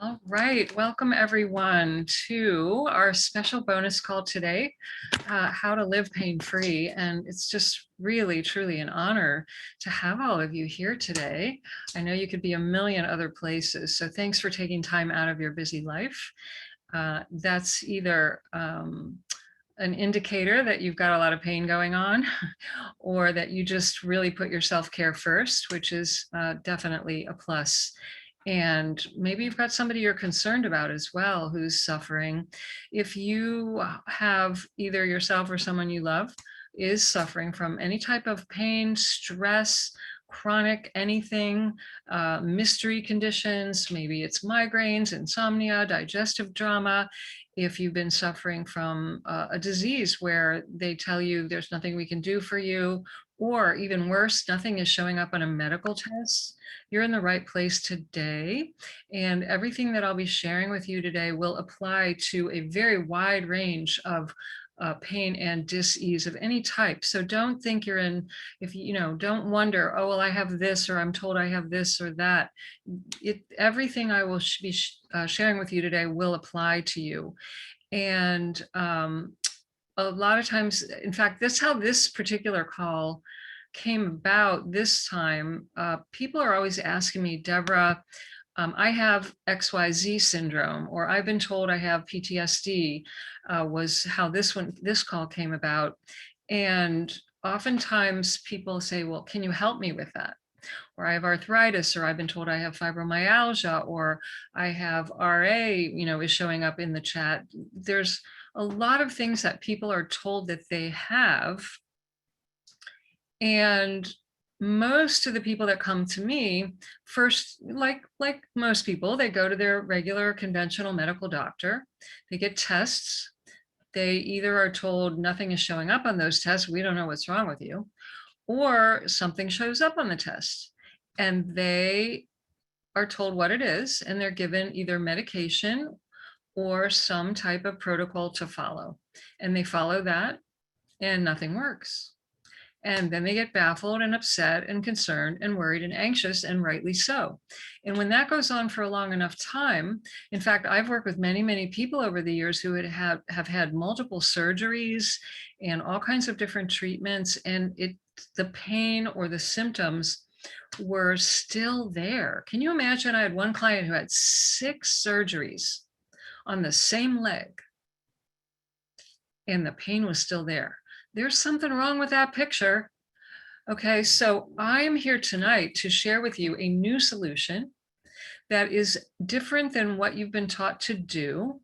All right, welcome everyone to our special bonus call today, How to Live Pain-Free. And it's just really, truly an honor to have all of you here today. I know you could be a million other places, so thanks for taking time out of your busy life. That's either an indicator that you've got a lot of pain going on, or that you just really put your self-care first, which is definitely a plus. And maybe you've got somebody you're concerned about as well who's suffering. If you have either yourself or someone you love is suffering from any type of pain, stress, chronic anything, mystery conditions, maybe it's migraines, insomnia, digestive drama. If you've been suffering from a disease where they tell you there's nothing we can do for you, or even worse, nothing is showing up on a medical test, you're in the right place today. And everything that I'll be sharing with you today will apply to a very wide range of pain and dis-ease of any type. So don't think you're in, if you know, don't wonder, oh, well, I have this, or I'm told I have this or that. Everything I will be sharing with you today will apply to you. And a lot of times, in fact, this how this particular call came about this time. People are always asking me, Deborah, I have XYZ syndrome, or I've been told I have PTSD, was how this call came about. And oftentimes people say, well, can you help me with that? Or I have arthritis, or I've been told I have fibromyalgia, or I have RA, is showing up in the chat. There's a lot of things that people are told that they have. And most of the people that come to me first, like most people, they go to their regular conventional medical doctor, they get tests. They either are told nothing is showing up on those tests, we don't know what's wrong with you, or something shows up on the test and they are told what it is, and they're given either medication or some type of protocol to follow. And they follow that and nothing works. And then they get baffled and upset and concerned and worried and anxious, and rightly so. And when that goes on for a long enough time, in fact, I've worked with many, many people over the years who have had multiple surgeries and all kinds of different treatments, and the pain or the symptoms were still there. Can you imagine? I had one client who had 6 surgeries on the same leg, and the pain was still there. There's something wrong with that picture. Okay, so I am here tonight to share with you a new solution that is different than what you've been taught to do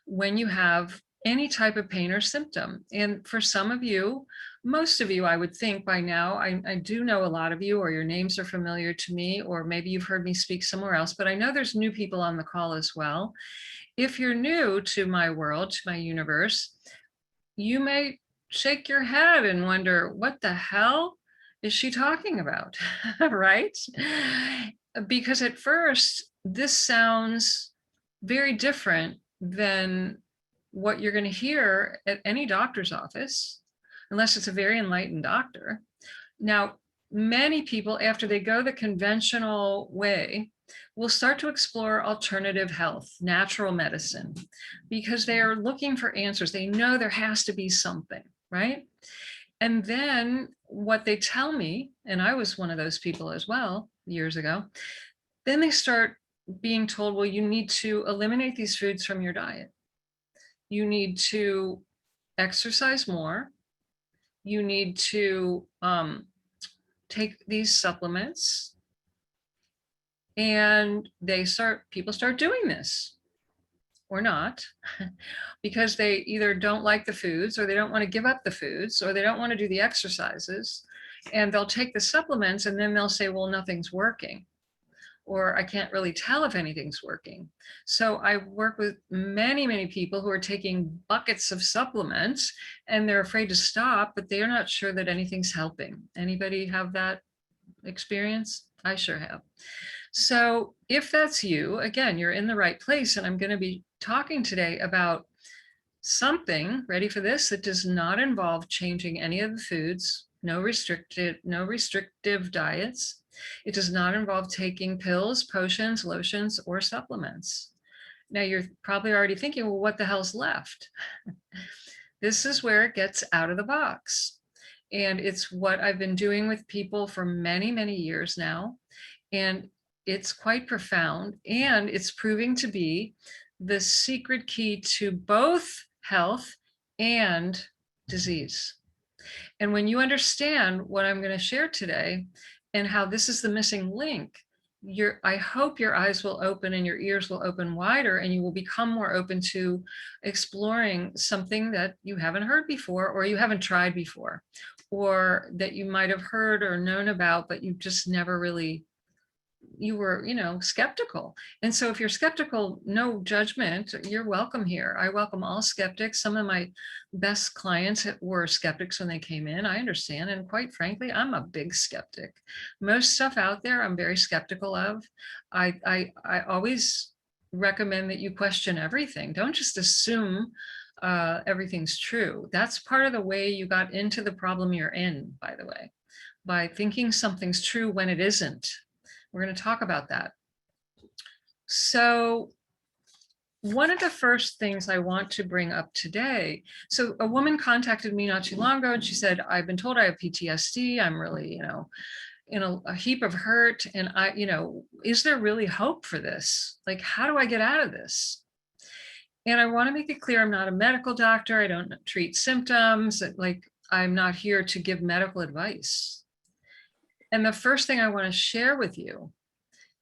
when you have any type of pain or symptom. And for some of you, most of you, I would think by now, I do know a lot of you, or your names are familiar to me, or maybe you've heard me speak somewhere else, but I know there's new people on the call as well. If you're new to my world, to my universe, you may shake your head and wonder, what the hell is she talking about? Right? Because at first, this sounds very different than what you're going to hear at any doctor's office, unless it's a very enlightened doctor. Now, many people, after they go the conventional way, will start to explore alternative health, natural medicine, because they are looking for answers. They know there has to be something, right? And then what they tell me, and I was one of those people as well years ago, then they start being told, well, you need to eliminate these foods from your diet. You need to exercise more. You need to take these supplements. And people start doing this, or not, because they either don't like the foods, or they don't want to give up the foods, or they don't want to do the exercises. And they'll take the supplements and then they'll say, well, nothing's working, or I can't really tell if anything's working. So I work with many, many people who are taking buckets of supplements and they're afraid to stop, but they're not sure that anything's helping. Anybody have that experience? I sure have. So if that's you, again, you're in the right place. And I'm going to be talking today about something, ready for this, that does not involve changing any of the foods, no restrictive diets. It does not involve taking pills, potions, lotions, or supplements. Now you're probably already thinking, well, what the hell's left? This is where it gets out of the box. And it's what I've been doing with people for many, many years now. And it's quite profound. And it's proving to be the secret key to both health and disease. And when you understand what I'm going to share today and how this is the missing link, I hope your eyes will open and your ears will open wider, and you will become more open to exploring something that you haven't heard before, or you haven't tried before, or that you might have heard or known about, but you just never really, you were, skeptical. And so if you're skeptical, no judgment, you're welcome here. I welcome all skeptics. Some of my best clients were skeptics when they came in. I understand. And quite frankly, I'm a big skeptic. Most stuff out there, I'm very skeptical of. I always recommend that you question everything. Don't just assume everything's true. That's part of the way you got into the problem you're in, by the way, by thinking something's true when it isn't. We're going to talk about that. So one of the first things I want to bring up today, so a woman contacted me not too long ago and she said, I've been told I have PTSD. I'm really, in a heap of hurt. And is there really hope for this? Like, how do I get out of this? And I want to make it clear, I'm not a medical doctor. I don't treat symptoms. Like, I'm not here to give medical advice. And the first thing I want to share with you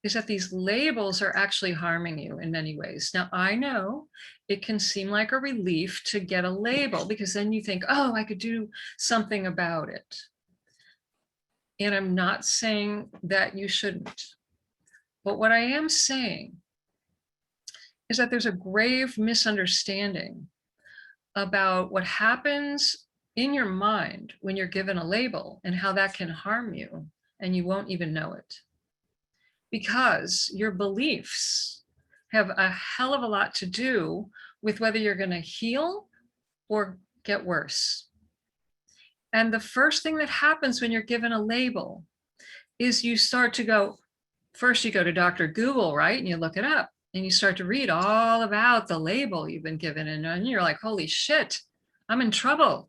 is that these labels are actually harming you in many ways. Now, I know it can seem like a relief to get a label because then you think, oh, I could do something about it. And I'm not saying that you shouldn't. But what I am saying is that there's a grave misunderstanding about what happens in your mind when you're given a label and how that can harm you, and you won't even know it. Because your beliefs have a hell of a lot to do with whether you're going to heal or get worse. And the first thing that happens when you're given a label is you start to go, first you go to Dr. Google, right? And you look it up and you start to read all about the label you've been given. And you're like, holy shit, I'm in trouble.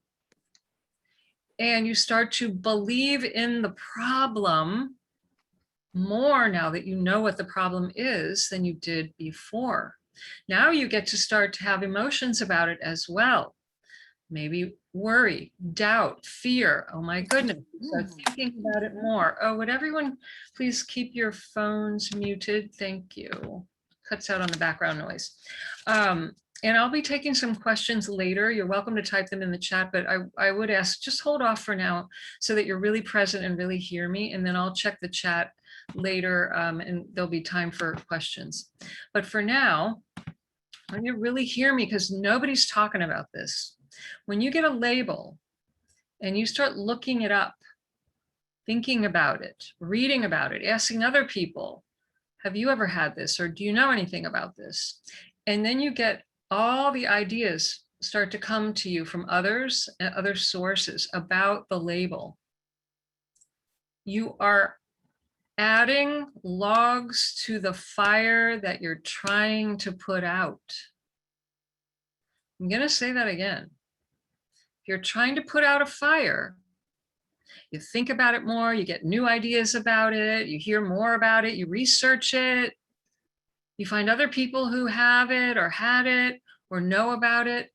And you start to believe in the problem more now that you know what the problem is than you did before. Now you get to start to have emotions about it as well. Maybe worry, doubt, fear. Oh my goodness. Start thinking about it more. Oh, would everyone please keep your phones muted? Thank you. Cuts out on the background noise. And I'll be taking some questions later. You're welcome to type them in the chat, but I would ask, just hold off for now so that you're really present and really hear me. And then I'll check the chat later and there'll be time for questions. But for now, when you really hear me, because nobody's talking about this, when you get a label and you start looking it up, thinking about it, reading about it, asking other people, have you ever had this? Or do you know anything about this? And then you get all the ideas start to come to you from others and other sources about the label. You are adding logs to the fire that you're trying to put out. I'm going to say that again. If you're trying to put out a fire, you think about it more, you get new ideas about it, you hear more about it, you research it, you find other people who have it or had it or know about it.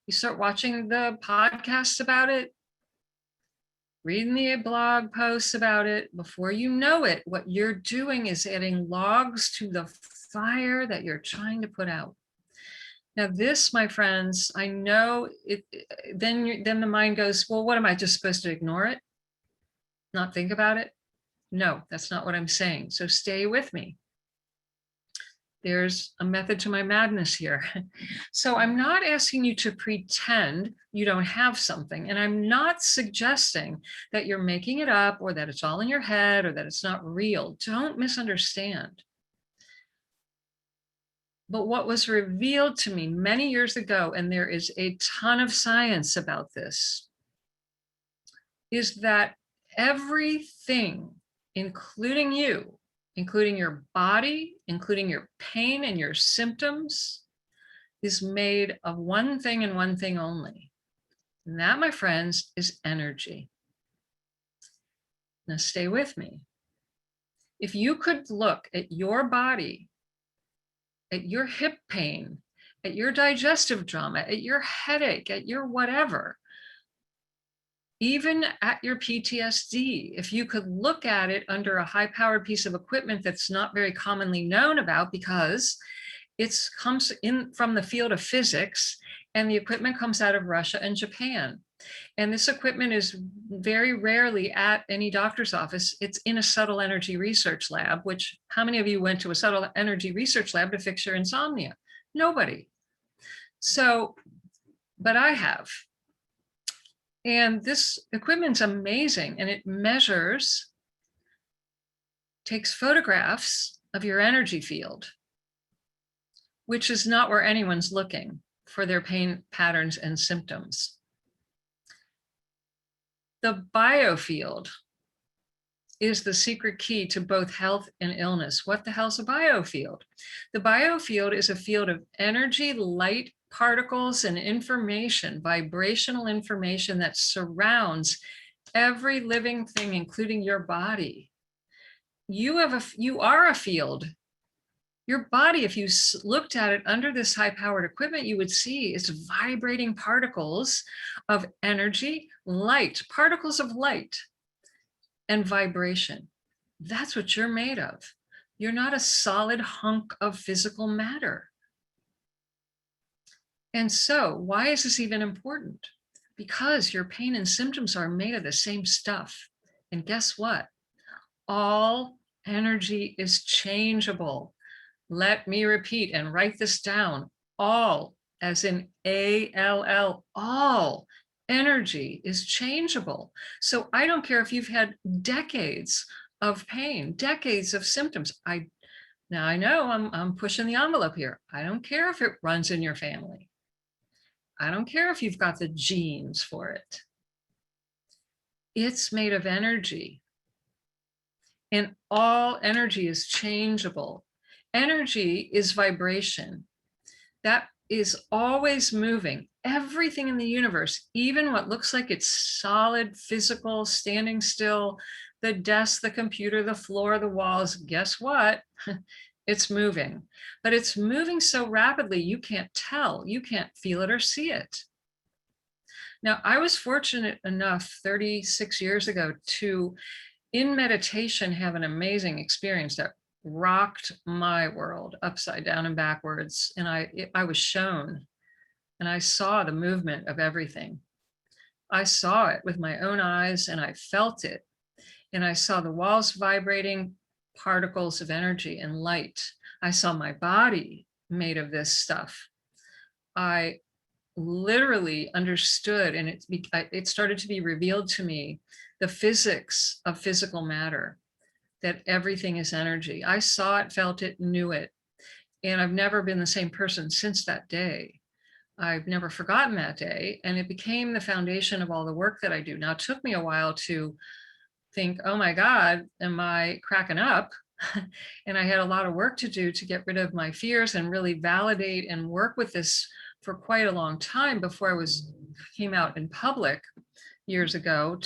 You start watching the podcasts about it, reading the blog posts about it. Before you know it, what you're doing is adding logs to the fire that you're trying to put out. Now this, my friends, I know it, then the mind goes, well, what am I just supposed to ignore it? Not think about it? No, that's not what I'm saying. So stay with me. There's a method to my madness here. So I'm not asking you to pretend you don't have something. And I'm not suggesting that you're making it up or that it's all in your head or that it's not real. Don't misunderstand. But what was revealed to me many years ago, and there is a ton of science about this, is that everything including you, including your body, including your pain and your symptoms, is made of one thing and one thing only. And that, my friends, is energy. Now stay with me. If you could look at your body, at your hip pain, at your digestive drama, at your headache, at your whatever, even at your PTSD, if you could look at it under a high-powered piece of equipment that's not very commonly known about because it comes in from the field of physics, and the equipment comes out of Russia and Japan. And this equipment is very rarely at any doctor's office. It's in a subtle energy research lab, which how many of you went to a subtle energy research lab to fix your insomnia? Nobody. So, but I have. And this equipment's amazing, and it measures, takes photographs of your energy field, which is not where anyone's looking for their pain patterns and symptoms. The biofield is the secret key to both health and illness. What the hell's a biofield? The biofield is a field of energy, light, particles, and information, vibrational information that surrounds every living thing, including your body. You are a field. Your body, if you looked at it under this high-powered equipment, you would see it's vibrating particles of energy, light, particles of light, and vibration. That's what you're made of. You're not a solid hunk of physical matter. And so, why is this even important? Because your pain and symptoms are made of the same stuff. And guess what? All energy is changeable. Let me repeat and write this down. All, as in ALL, all energy is changeable. So I don't care if you've had decades of pain, decades of symptoms. Now I know I'm pushing the envelope here. I don't care if it runs in your family. I don't care if you've got the genes for it. It's made of energy. And all energy is changeable. Energy is vibration. That is always moving. Everything in the universe, even what looks like it's solid, physical, standing still, the desk, the computer, the floor, the walls, guess what? It's moving. But it's moving so rapidly, you can't tell, you can't feel it or see it. Now, I was fortunate enough 36 years ago to, in meditation, have an amazing experience that rocked my world upside down and backwards. And I was shown, and I saw the movement of everything. I saw it with my own eyes, and I felt it. And I saw the walls vibrating, particles of energy and light. I saw my body made of this stuff. I literally understood, and it started to be revealed to me, the physics of physical matter, that everything is energy. I saw it, felt it, knew it. And I've never been the same person since that day. I've never forgotten that day. And it became the foundation of all the work that I do. Now, it took me a while to think, oh my God, am I cracking up? And I had a lot of work to do to get rid of my fears and really validate and work with this for quite a long time before I came out in public years ago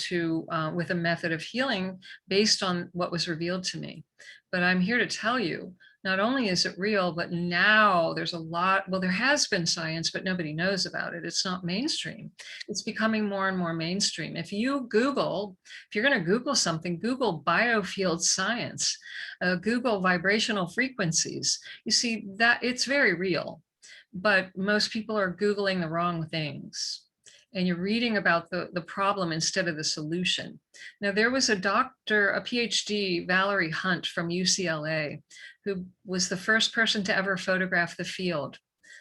with a method of healing based on what was revealed to me. But I'm here to tell you, not only is it real, but now there's a lot, well, there has been science, but nobody knows about it. It's not mainstream. It's becoming more and more mainstream. If you're going to Google something, Google biofield science, Google vibrational frequencies, you see that it's very real, but most people are Googling the wrong things. And you're reading about the problem instead of the solution. Now, there was a doctor, a PhD, Valerie Hunt from UCLA, who was the first person to ever photograph the field.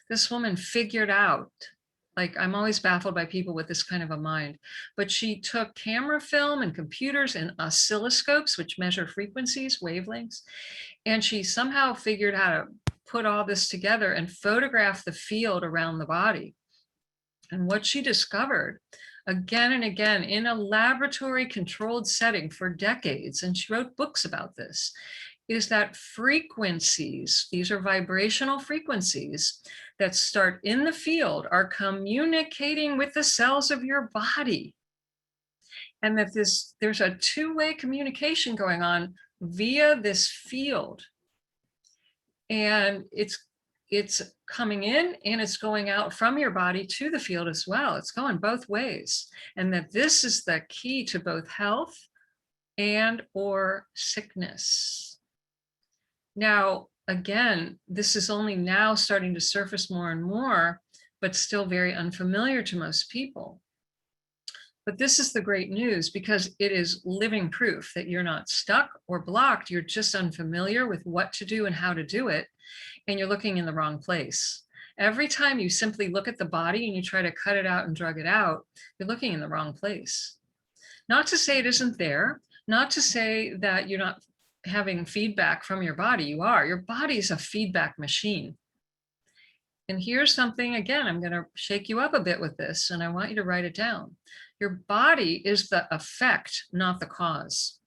This woman figured out, like, I'm always baffled by people with this kind of a mind, but she took camera film and computers and oscilloscopes, which measure frequencies, wavelengths, and she somehow figured out how to put all this together and photograph the field around the body. And what she discovered again and again in a laboratory controlled setting for decades, and she wrote books about this, is that frequencies, these are vibrational frequencies that start in the field, are communicating with the cells of your body. And that there's a two-way communication going on via this field. And it's coming in and it's going out from your body to the field as well. It's going both ways. And that this is the key to both health and or sickness. Now, again, this is only now starting to surface more and more, but still very unfamiliar to most people. But this is the great news, because it is living proof that you're not stuck or blocked. You're just unfamiliar with what to do and how to do it. And you're looking in the wrong place. Every time you simply look at the body and you try to cut it out and drug it out, you're looking in the wrong place. Not to say it isn't there, not to say that you're not having feedback from your body. You are. Your body is a feedback machine. And here's something, again, I'm going to shake you up a bit with this, and I want you to write it down. Your body is the effect, not the cause.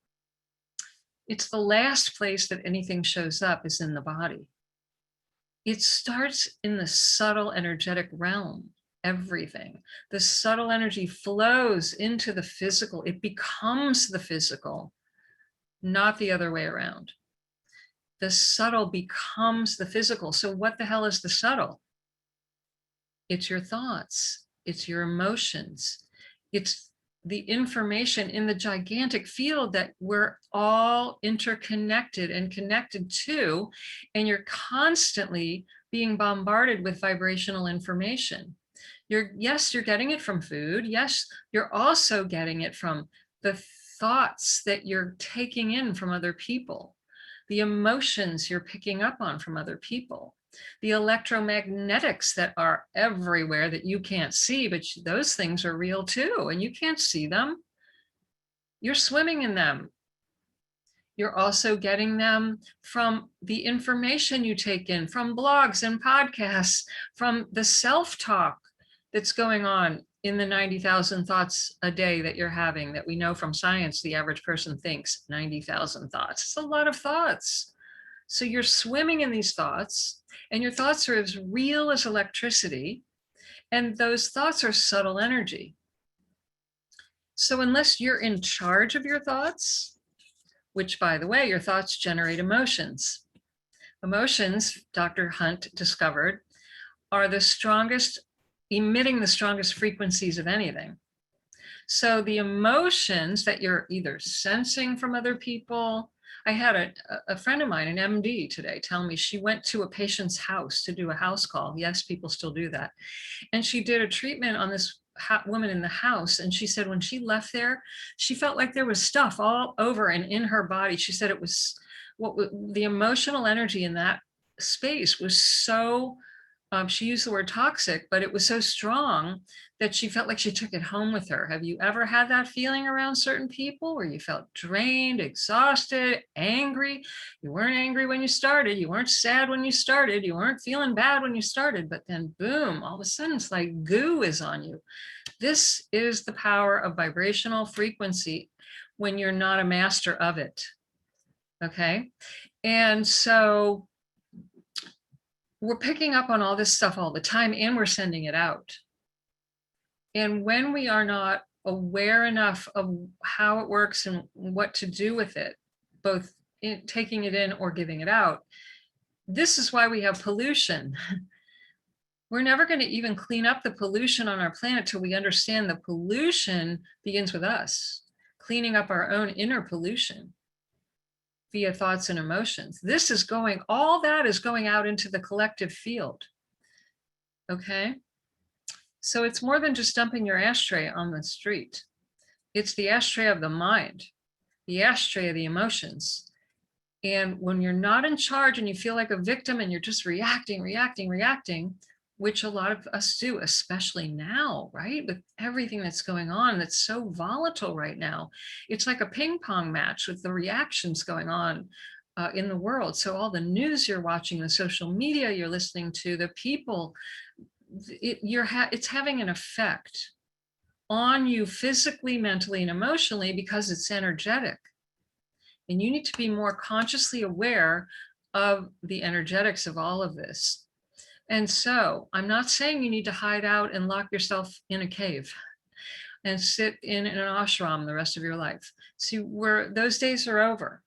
It's the last place that anything shows up is in the body. It starts in the subtle energetic realm, everything. The subtle energy flows into the physical. It becomes the physical, not the other way around. The subtle becomes the physical. So what the hell is the subtle? It's your thoughts. It's your emotions. It's the information in the gigantic field that we're all interconnected and connected to, and you're constantly being bombarded with vibrational information. Yes, you're getting it from food. Yes, you're also getting it from the thoughts that you're taking in from other people, the emotions you're picking up on from other people, the electromagnetics that are everywhere that you can't see, but those things are real too, and you can't see them. You're swimming in them. You're also getting them from the information you take in from blogs and podcasts, from the self-talk that's going on in the 90,000 thoughts a day that you're having, that we know from science, the average person thinks 90,000 thoughts. It's a lot of thoughts. So you're swimming in these thoughts, and your thoughts are as real as electricity, and those thoughts are subtle energy. So unless you're in charge of your thoughts, which, by the way, your thoughts generate emotions. Emotions, Dr. Hunt discovered, are the strongest, emitting the strongest frequencies of anything. So the emotions that you're either sensing from other people, I had a friend of mine, an MD today, tell me she went to a patient's house to do a house call. Yes, people still do that. And she did a treatment on this woman in the house. And she said when she left there, she felt like there was stuff all over and in her body. She said it was the emotional energy in that space was so, she used the word toxic, but it was so strong that she felt like she took it home with her. Have you ever had that feeling around certain people where you felt drained, exhausted, angry? You weren't angry when you started. You weren't sad when you started. You weren't feeling bad when you started, but then boom, all of a sudden it's like goo is on you. This is the power of vibrational frequency when you're not a master of it. Okay. And so we're picking up on all this stuff all the time, and we're sending it out. And when we are not aware enough of how it works and what to do with it, both taking it in or giving it out, this is why we have pollution. We're never going to even clean up the pollution on our planet till we understand the pollution begins with us, cleaning up our own inner pollution via thoughts and emotions. This is going, all that is going out into the collective field. Okay. So it's more than just dumping your ashtray on the street. It's the ashtray of the mind, the ashtray of the emotions. And when you're not in charge and you feel like a victim and you're just reacting, which a lot of us do, especially now, right? With everything that's going on, that's so volatile right now. It's like a ping pong match with the reactions going on in the world. So all the news you're watching, the social media you're listening to, the people, it's having an effect on you physically, mentally, and emotionally because it's energetic. And you need to be more consciously aware of the energetics of all of this. And so I'm not saying you need to hide out and lock yourself in a cave and sit in an ashram the rest of your life. See, those days are over.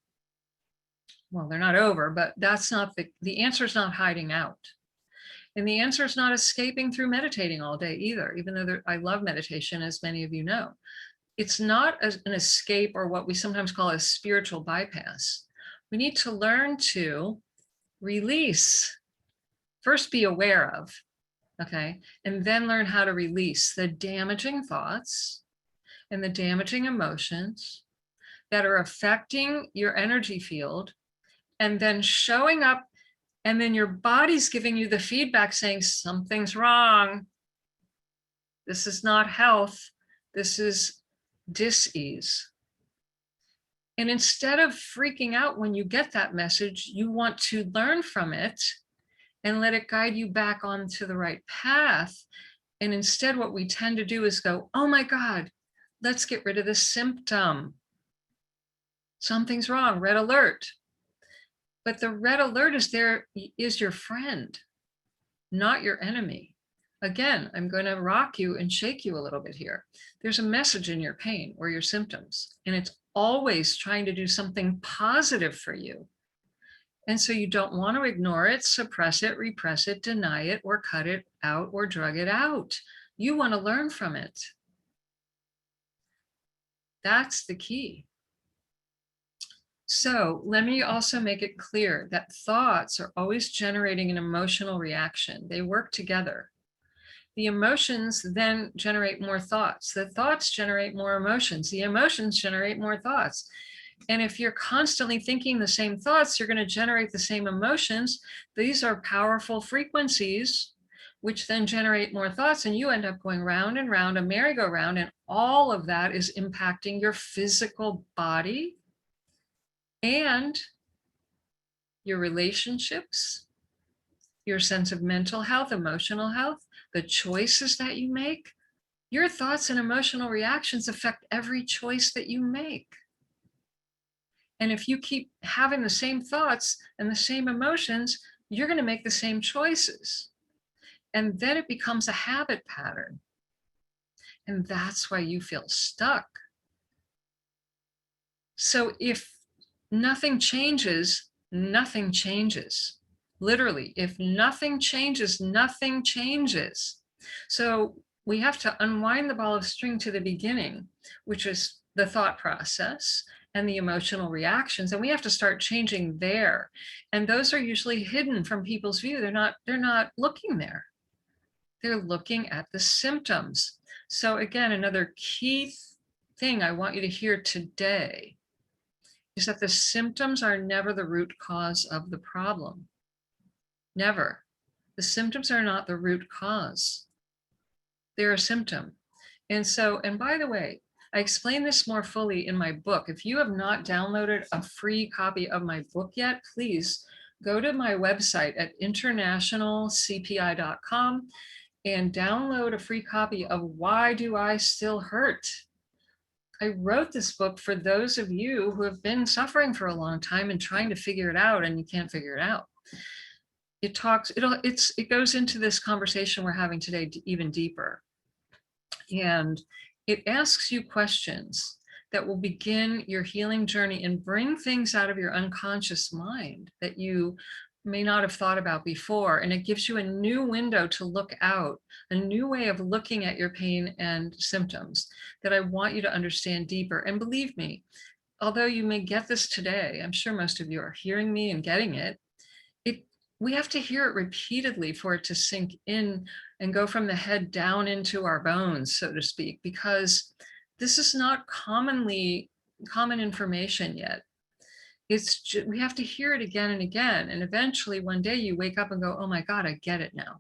Well, they're not over, but that's not the answer is not hiding out. And the answer is not escaping through meditating all day either, even though I love meditation, as many of you know. It's not an escape or what we sometimes call a spiritual bypass. We need to learn to release, first be aware of, okay, and then learn how to release the damaging thoughts and the damaging emotions that are affecting your energy field, and then showing up, and then your body's giving you the feedback saying something's wrong. This is not health. This is dis-ease. And instead of freaking out when you get that message, you want to learn from it and let it guide you back onto the right path. And instead, what we tend to do is go, oh my God, let's get rid of this symptom. Something's wrong, red alert. But the red alert is your friend, not your enemy. Again, I'm going to rock you and shake you a little bit here. There's a message in your pain or your symptoms, and it's always trying to do something positive for you. And so you don't want to ignore it, suppress it, repress it, deny it, or cut it out or drug it out. You want to learn from it. That's the key. So let me also make it clear that thoughts are always generating an emotional reaction. They work together. The emotions then generate more thoughts. The thoughts generate more emotions. The emotions generate more thoughts. And if you're constantly thinking the same thoughts, you're going to generate the same emotions. These are powerful frequencies, which then generate more thoughts. And you end up going round and round, a merry-go-round. And all of that is impacting your physical body and your relationships, your sense of mental health, emotional health, the choices that you make. Your thoughts and emotional reactions affect every choice that you make. And if you keep having the same thoughts and the same emotions, you're going to make the same choices. And then it becomes a habit pattern. And that's why you feel stuck. So if nothing changes, nothing changes. Literally, if nothing changes, nothing changes. So we have to unwind the ball of string to the beginning, which is the thought process and the emotional reactions. And we have to start changing there. And those are usually hidden from people's view. They're not looking there. They're looking at the symptoms. So again, another key thing I want you to hear today is that the symptoms are never the root cause of the problem. Never. The symptoms are not the root cause. They're a symptom. And by the way, I explain this more fully in my book. If you have not downloaded a free copy of my book yet, please go to my website at internationalcpi.com and download a free copy of Why Do I Still Hurt? I wrote this book for those of you who have been suffering for a long time and trying to figure it out and you can't figure it out. It goes into this conversation we're having today even deeper. And it asks you questions that will begin your healing journey and bring things out of your unconscious mind that you may not have thought about before. And it gives you a new window to look out, a new way of looking at your pain and symptoms that I want you to understand deeper. And believe me, although you may get this today, I'm sure most of you are hearing me and getting it. We have to hear it repeatedly for it to sink in and go from the head down into our bones, so to speak, because this is not common information yet. We have to hear it again and again. And eventually one day you wake up and go, oh my God, I get it now.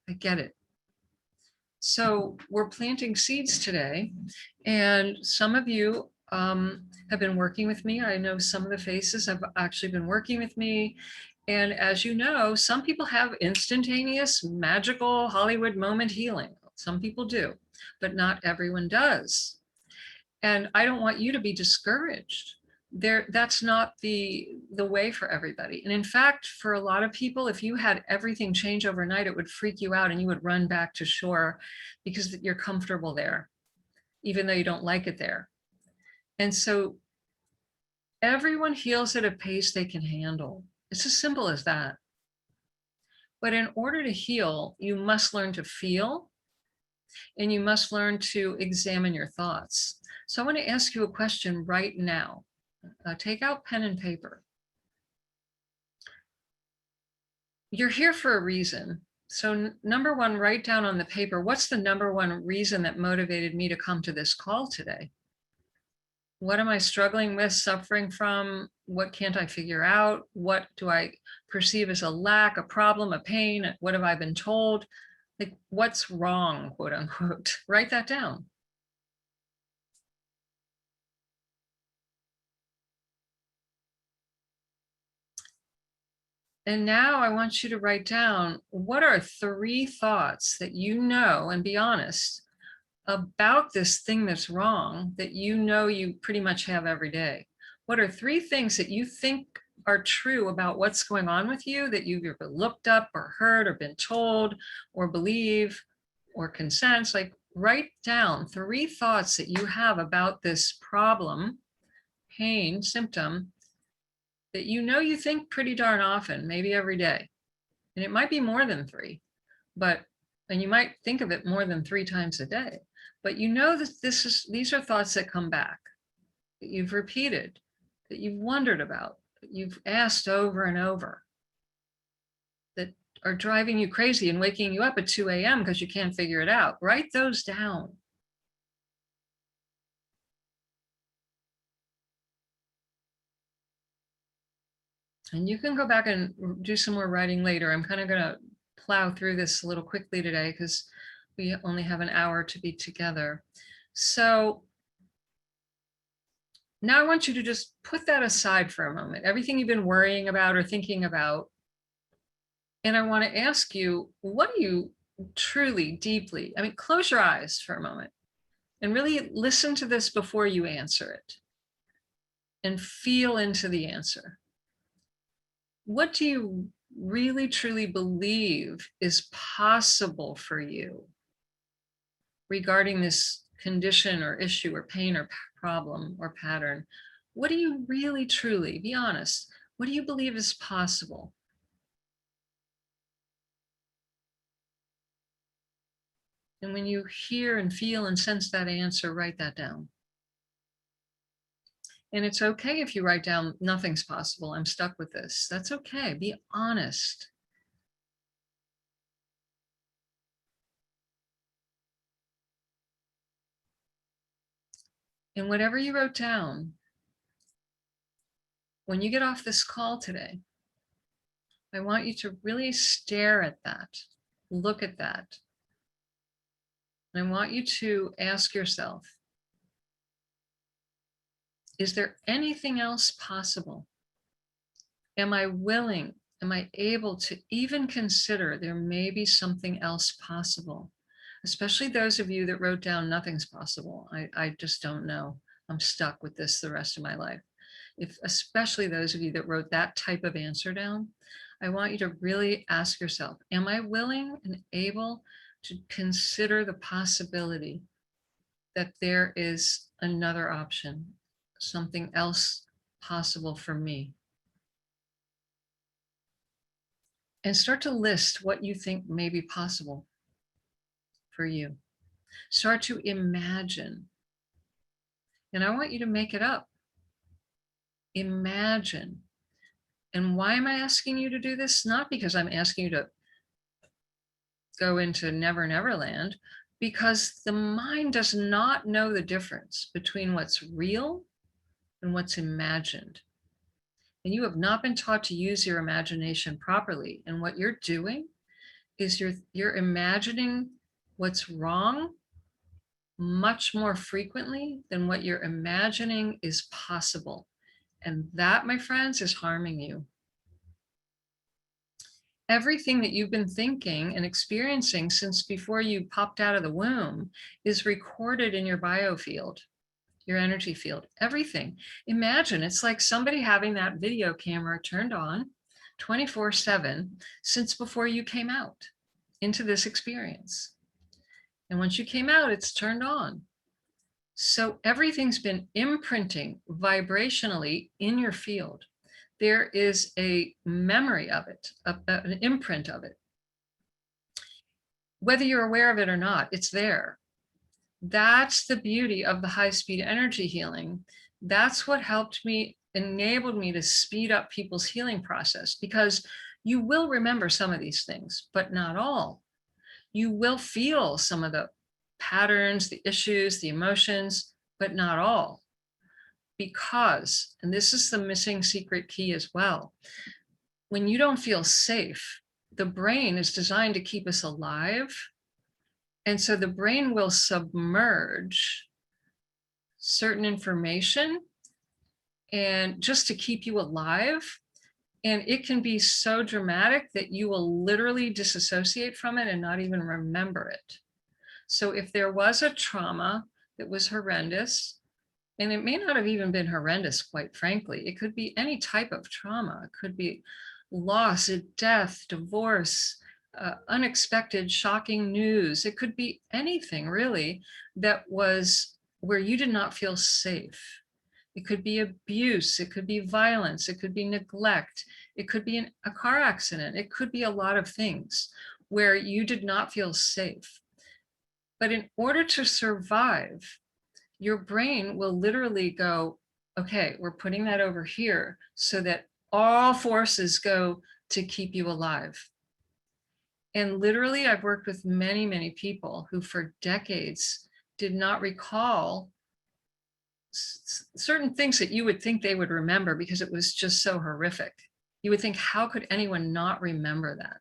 I get it. So we're planting seeds today. And some of you have been working with me. I know some of the faces have actually been working with me. And as you know, some people have instantaneous, magical Hollywood moment healing. Some people do. but not everyone does. And I don't want you to be discouraged. That's not the way for everybody. And in fact, for a lot of people, if you had everything change overnight, it would freak you out and you would run back to shore because you're comfortable there, even though you don't like it there. And so everyone heals at a pace they can handle. It's as simple as that. But in order to heal, you must learn to feel, and you must learn to examine your thoughts. So I want to ask you a question right now. Take out pen and paper. You're here for a reason. So number one, write down on the paper, what's the number one reason that motivated me to come to this call today? What am I struggling with, suffering from? What can't I figure out? What do I perceive as a lack, a problem, a pain? What have I been told? Like, what's wrong, quote unquote? Write that down. And now I want you to write down, what are 3 thoughts that you know, and be honest, about this thing that's wrong that you know you pretty much have every day? What are 3 things that you think are true about what's going on with you that you've either looked up or heard or been told or believe or can sense? Like, write down 3 thoughts that you have about this problem, pain, symptom, that you know you think pretty darn often, maybe every day. And it might be more than 3, and you might think of it more than 3 times a day. But you know that these are thoughts that come back, that you've repeated, that you've wondered about, that you've asked over and over, that are driving you crazy and waking you up at 2 a.m. because you can't figure it out. Write those down. And you can go back and do some more writing later. I'm kind of going to plow through this a little quickly today because we only have an hour to be together. So now I want you to just put that aside for a moment, everything you've been worrying about or thinking about. And I want to ask you, what do you truly, deeply, I mean, close your eyes for a moment and really listen to this before you answer it and feel into the answer. What do you really, truly believe is possible for you regarding this condition or issue or pain or problem or pattern? What do you really, truly, be honest, what do you believe is possible? And when you hear and feel and sense that answer, write that down. And it's okay if you write down, nothing's possible, I'm stuck with this. That's okay, be honest. And whatever you wrote down, when you get off this call today, I want you to really stare at that, look at that. And I want you to ask yourself, is there anything else possible? Am I willing, am I able to even consider there may be something else possible? Especially those of you that wrote down nothing's possible. I just don't know. I'm stuck with this the rest of my life. Especially those of you that wrote that type of answer down, I want you to really ask yourself, am I willing and able to consider the possibility that there is another option, something else possible for me? And start to list what you think may be possible for you. Start to imagine. And I want you to make it up. Imagine. And why am I asking you to do this? Not because I'm asking you to go into Never Never Land, because the mind does not know the difference between what's real and what's imagined. And you have not been taught to use your imagination properly. And what you're doing is you're imagining what's wrong much more frequently than what you're imagining is possible. And that, my friends, is harming you. everything that you've been thinking and experiencing since before you popped out of the womb is recorded in your biofield, your energy field, everything. Imagine it's like somebody having that video camera turned on 24/7 since before you came out into this experience. And once you came out, it's turned on. So everything's been imprinting vibrationally in your field. There is a memory of it, an imprint of it. Whether you're aware of it or not, it's there. That's the beauty of the high-speed energy healing. That's what helped me, enabled me to speed up people's healing process, because you will remember some of these things, but not all. You will feel some of the patterns, the issues, the emotions, but not all. Because, and this is the missing secret key as well, when you don't feel safe, the brain is designed to keep us alive. And so the brain will submerge certain information and just to keep you alive. And it can be so dramatic that you will literally disassociate from it and not even remember it. So if there was a trauma that was horrendous, and it may not have even been horrendous, quite frankly, it could be any type of trauma. It could be loss, death, divorce, unexpected, shocking news. It could be anything really that was where you did not feel safe. It could be abuse, it could be violence, it could be neglect, it could be a car accident, it could be a lot of things where you did not feel safe. But in order to survive, your brain will literally go, okay, we're putting that over here so that all forces go to keep you alive. And literally, I've worked with many, many people who for decades did not recall certain things that you would think they would remember because it was just so horrific. You would think, how could anyone not remember that?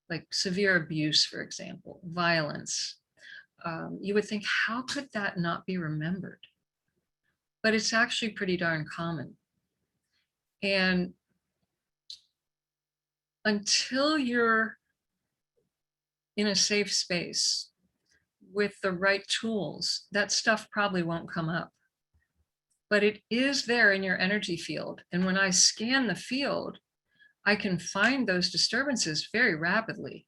Like severe abuse, for example, violence. You would think, how could that not be remembered? But it's actually pretty darn common. And until you're in a safe space with the right tools, that stuff probably won't come up. But it is there in your energy field. And when I scan the field, I can find those disturbances very rapidly.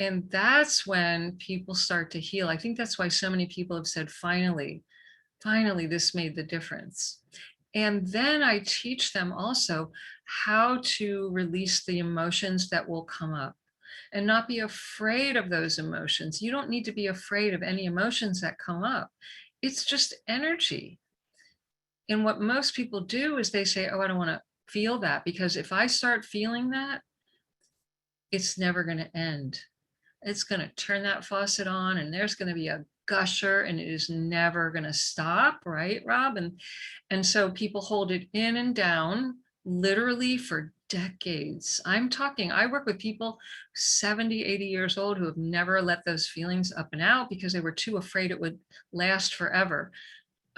And that's when people start to heal. I think that's why so many people have said, finally, this made the difference. And then I teach them also how to release the emotions that will come up and not be afraid of those emotions. You don't need to be afraid of any emotions that come up. It's just energy. And what most people do is they say, oh, I don't want to feel that, because if I start feeling that, it's never going to end. It's going to turn that faucet on and there's going to be a gusher and it is never going to stop, right, Rob? And so people hold it in and down literally for decades. I'm talking, I work with people 70, 80 years old who have never let those feelings up and out because they were too afraid it would last forever.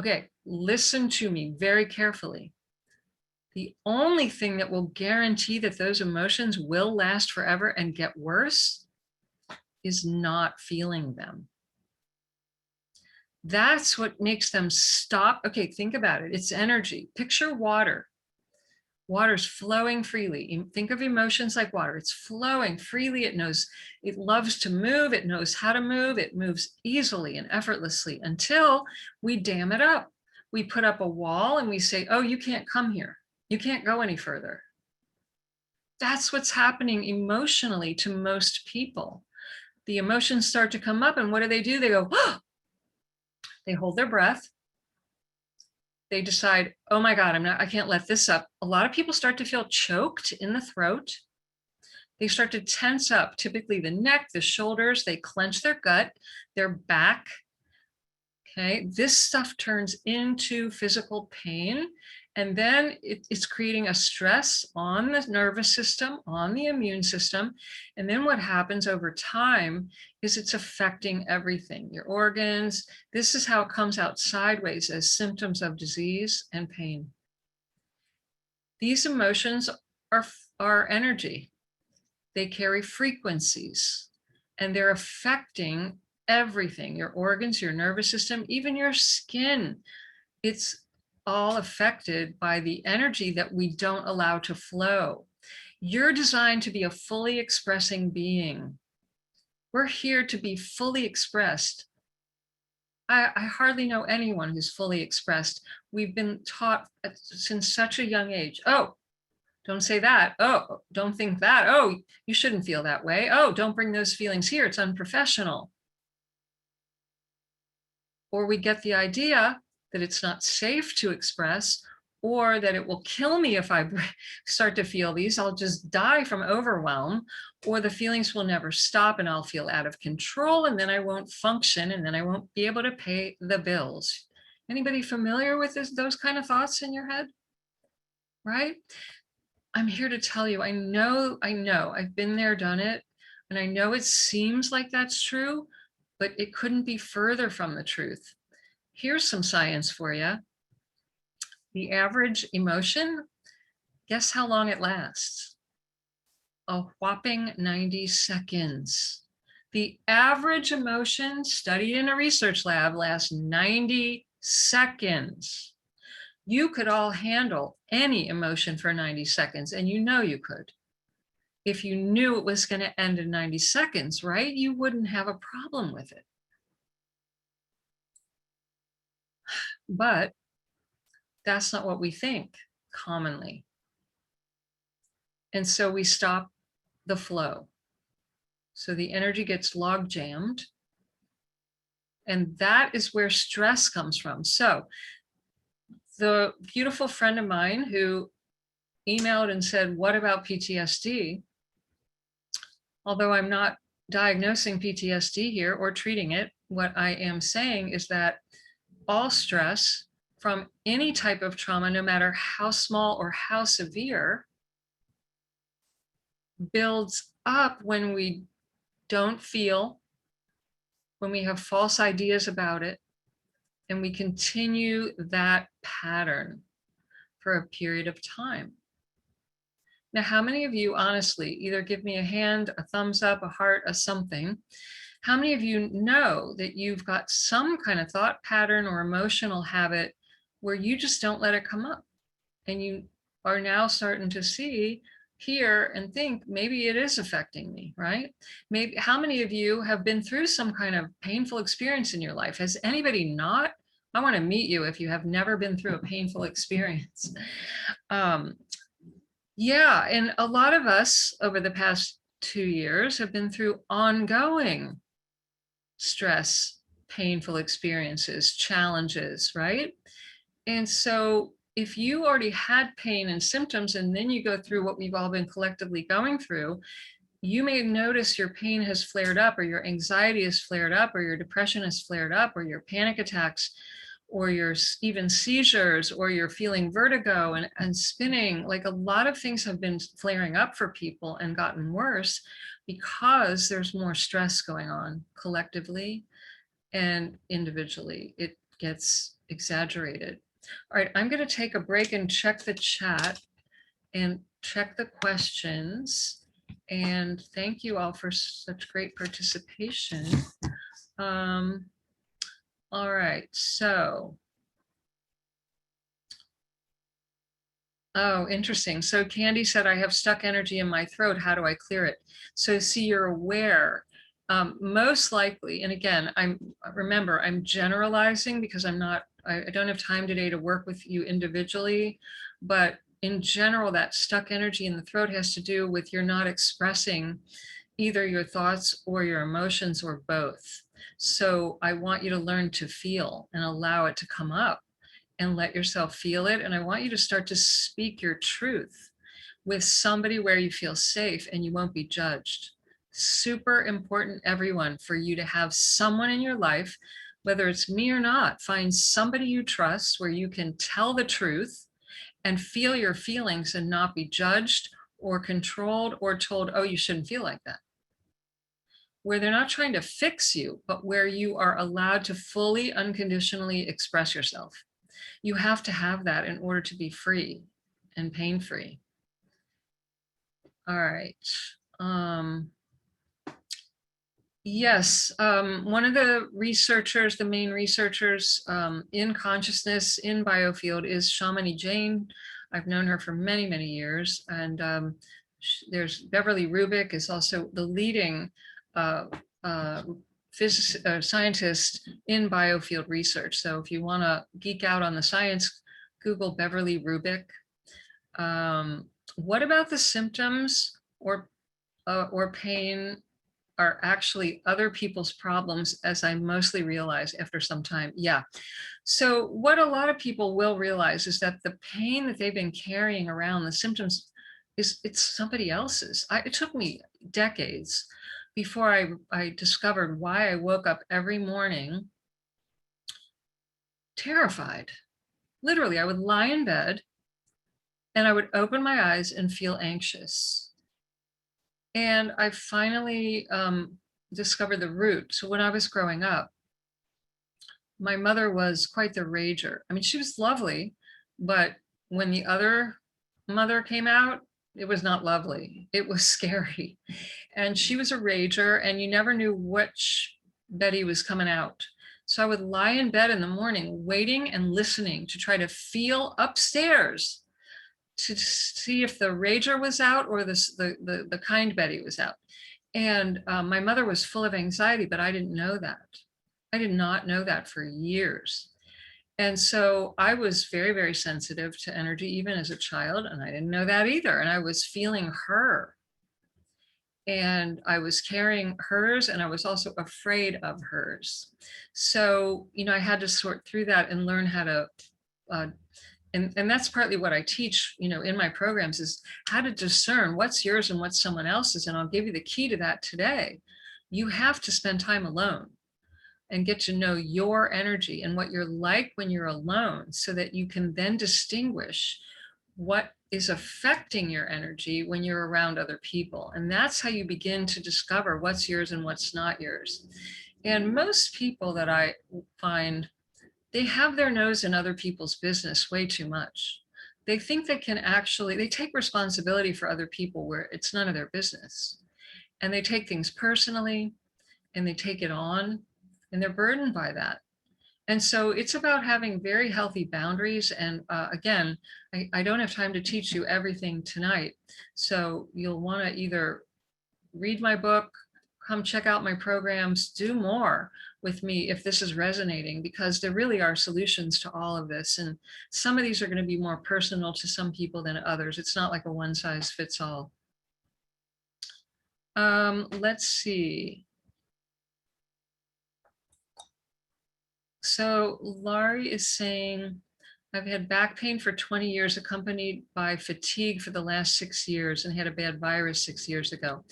Okay, listen to me very carefully. The only thing that will guarantee that those emotions will last forever and get worse is not feeling them. That's what makes them stop. Okay, think about it. It's energy. Picture water. Water's flowing freely. Think of emotions like water. It's flowing freely. It knows, it loves to move. It knows how to move. It moves easily and effortlessly until we dam it up. We put up a wall and we say, oh, you can't come here. You can't go any further. That's what's happening emotionally to most people. The emotions start to come up and what do? They go, oh! They hold their breath. They decide, oh my God, I can't let this up. A lot of people start to feel choked in the throat. They start to tense up, typically the neck, the shoulders, they clench their gut, their back. Okay, this stuff turns into physical pain. And then it's creating a stress on the nervous system, on the immune system. And then what happens over time is it's affecting everything, your organs. This is how it comes out sideways as symptoms of disease and pain. These emotions are energy. They carry frequencies, and they're affecting everything, your organs, your nervous system, even your skin. It's all affected by the energy that we don't allow to flow. You're designed to be a fully expressing being. We're here to be fully expressed. I hardly know anyone who's fully expressed. We've been taught since such a young age. Oh, don't say that. Oh, don't think that. Oh, you shouldn't feel that way. Oh, don't bring those feelings here. It's unprofessional. Or we get the idea that it's not safe to express, or that it will kill me if I start to feel these. I'll just die from overwhelm, or the feelings will never stop and I'll feel out of control, and then I won't function, and then I won't be able to pay the bills. Anybody familiar with those kind of thoughts in your head? Right? I'm here to tell you, I know, I've been there, done it, and I know it seems like that's true, but it couldn't be further from the truth. Here's some science for you. The average emotion, guess how long it lasts? A whopping 90 seconds. The average emotion studied in a research lab lasts 90 seconds. You could all handle any emotion for 90 seconds, and you know you could. If you knew it was going to end in 90 seconds, right? You wouldn't have a problem with it. But that's not what we think commonly. And so we stop the flow. So the energy gets log jammed. And that is where stress comes from. So the beautiful friend of mine who emailed and said, what about PTSD? Although I'm not diagnosing PTSD here or treating it, what I am saying is that all stress from any type of trauma, no matter how small or how severe, builds up when we don't feel, when we have false ideas about it, and we continue that pattern for a period of time. Now, how many of you, honestly, either give me a hand, a thumbs up, a heart, a something, how many of you know that you've got some kind of thought pattern or emotional habit where you just don't let it come up, and you are now starting to see, hear, and think maybe it is affecting me, right? Maybe how many of you have been through some kind of painful experience in your life? Has anybody not? I want to meet you if you have never been through a painful experience. Yeah, and a lot of us over the past 2 years have been through ongoing stress, painful experiences, challenges, right? And so if you already had pain and symptoms, and then you go through what we've all been collectively going through, you may notice your pain has flared up, or your anxiety has flared up, or your depression has flared up, or your panic attacks, or your even seizures, or you're feeling vertigo and spinning. Like a lot of things have been flaring up for people and gotten worse because there's more stress going on collectively and individually. It gets exaggerated. All right, I'm going to take a break and check the chat and check the questions. And thank you all for such great participation. All right, so. Oh, interesting. So Candy said, I have stuck energy in my throat. How do I clear it? So see, you're aware. Most likely, and again, remember, I'm generalizing because I don't have time today to work with you individually, but in general, that stuck energy in the throat has to do with you're not expressing either your thoughts or your emotions or both. So I want you to learn to feel and allow it to come up and let yourself feel it. And I want you to start to speak your truth with somebody where you feel safe and you won't be judged. Super important, everyone, for you to have someone in your life, whether it's me or not, find somebody you trust where you can tell the truth and feel your feelings and not be judged or controlled or told, oh, you shouldn't feel like that. Where they're not trying to fix you, but where you are allowed to fully, unconditionally express yourself. You have to have that in order to be free and pain-free. All right. Yes, one of the researchers, the main researchers in consciousness in biofield is Shamini Jain. I've known her for many, many years. And there's Beverly Rubik is also the leading scientist in biofield research. So if you want to geek out on the science, Google Beverly Rubik. What about the symptoms or pain are actually other people's problems, as I mostly realized after some time? Yeah. So what a lot of people will realize is that the pain that they've been carrying around, the symptoms, it's somebody else's. It took me decades before I discovered why I woke up every morning terrified. Literally, I would lie in bed and I would open my eyes and feel anxious. And I finally discovered the root. So when I was growing up, my mother was quite the rager. I mean, she was lovely, but when the other mother came out, it was not lovely. It was scary. And she was a rager, and you never knew which Betty was coming out. So I would lie in bed in the morning, waiting and listening to try to feel upstairs to see if the rager was out or the kind Betty was out. And my mother was full of anxiety, but I didn't know that. I did not know that for years. And so I was very, very sensitive to energy, even as a child, and I didn't know that either. And I was feeling her. And I was carrying hers, and I was also afraid of hers. So, I had to sort through that and learn how to and that's partly what I teach, in my programs, is how to discern what's yours and what's someone else's. And I'll give you the key to that today. You have to spend time alone and get to know your energy and what you're like when you're alone, so that you can then distinguish what is affecting your energy when you're around other people. And that's how you begin to discover what's yours and what's not yours. And most people that I find, they have their nose in other people's business way too much. They think they take responsibility for other people where it's none of their business. And they take things personally and they take it on, and they're burdened by that. And so it's about having very healthy boundaries. And again, I don't have time to teach you everything tonight. So you'll want to either read my book, come check out my programs, do more with me if this is resonating, because there really are solutions to all of this. And some of these are going to be more personal to some people than others. It's not like a one size fits all. Let's see. So Laurie is saying, I've had back pain for 20 years, accompanied by fatigue for the last 6 years, and had a bad virus 6 years ago.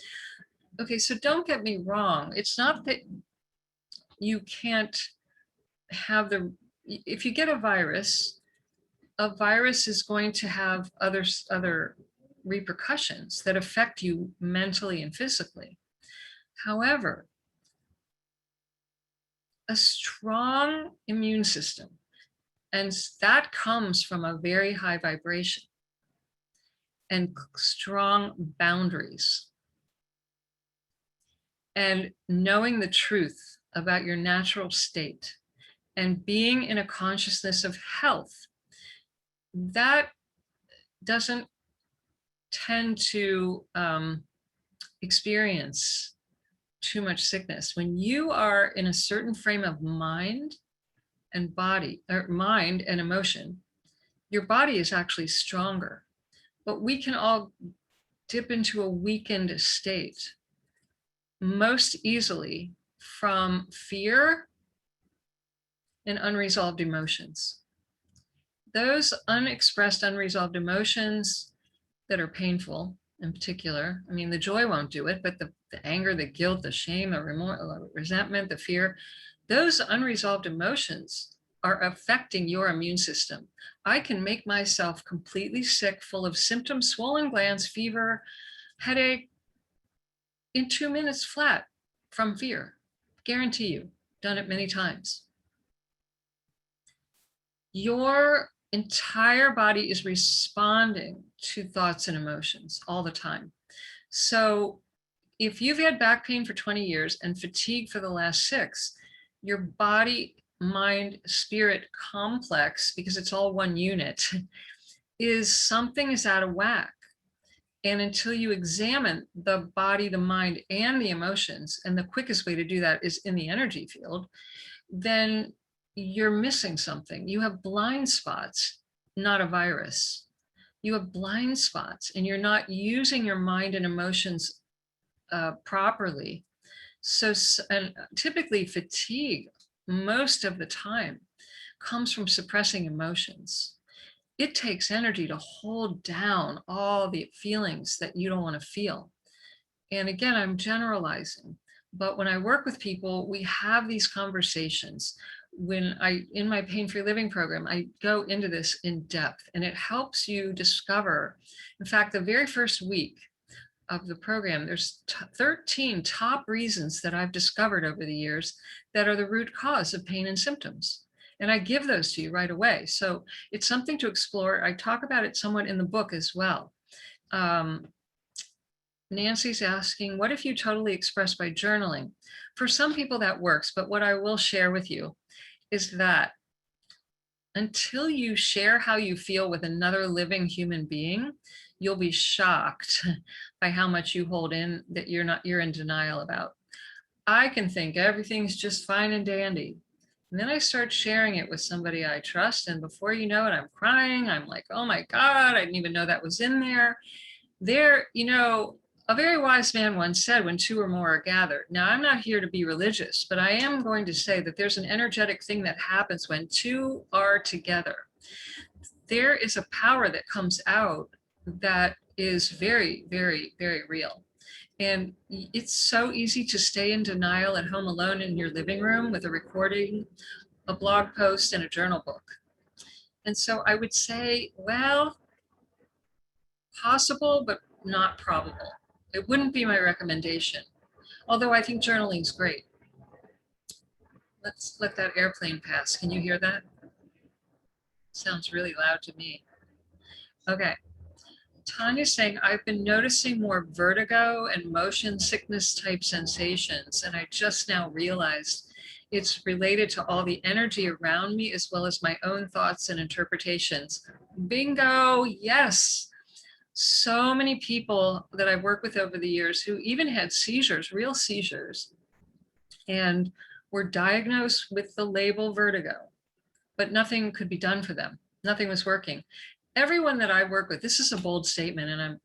Okay, so don't get me wrong. It's not that you can't have if you get a virus is going to have other repercussions that affect you mentally and physically. However, a strong immune system, and that comes from a very high vibration and strong boundaries, and knowing the truth about your natural state and being in a consciousness of health, that doesn't tend to experience too much sickness. When you are in a certain frame of mind and body, or mind and emotion, your body is actually stronger. But we can all dip into a weakened state most easily from fear and unresolved emotions. Those unexpressed, unresolved emotions that are painful in particular, I mean, the joy won't do it, but the anger, the guilt, the shame, the remorse, resentment, the fear, those unresolved emotions are affecting your immune system. I can make myself completely sick, full of symptoms, swollen glands, fever, headache, in 2 minutes flat from fear. Guarantee you, done it many times. Your entire body is responding to thoughts and emotions all the time. So if you've had back pain for 20 years and fatigue for the last 6, your body, mind, spirit complex, because it's all one unit, is something is out of whack. And until you examine the body, the mind, and the emotions, and the quickest way to do that is in the energy field, then you're missing something. You have blind spots, not a virus. You have blind spots, and you're not using your mind and emotions properly. So, and typically fatigue most of the time comes from suppressing emotions. It takes energy to hold down all the feelings that you don't want to feel. And again, I'm generalizing, but when I work with people, we have these conversations. In my pain-free living program, I go into this in depth, and it helps you discover. In fact, the very first week of the program, there's 13 top reasons that I've discovered over the years that are the root cause of pain and symptoms. And I give those to you right away. So it's something to explore. I talk about it somewhat in the book as well. Nancy's asking, what if you totally express by journaling? For some people that works, but what I will share with you is that until you share how you feel with another living human being, you'll be shocked by how much you hold in that you're in denial about. I can think everything's just fine and dandy. And then I start sharing it with somebody I trust. And before you know it, I'm crying. I'm like, oh my God, I didn't even know that was in there. A very wise man once said, when 2 or more are gathered. Now, I'm not here to be religious, but I am going to say that there's an energetic thing that happens when 2 are together. There is a power that comes out that is very, very, very real. And it's so easy to stay in denial at home alone in your living room with a recording, a blog post, and a journal book. And so I would say, well, possible, but not probable. It wouldn't be my recommendation, although I think journaling is great. Let's let that airplane pass. Can you hear that? Sounds really loud to me. Okay. Tanya's saying, I've been noticing more vertigo and motion sickness type sensations, and I just now realized it's related to all the energy around me as well as my own thoughts and interpretations. Bingo, yes. So many people that I've worked with over the years who even had seizures, real seizures, and were diagnosed with the label vertigo, but nothing could be done for them. Nothing was working. Everyone that I work with, this is a bold statement, and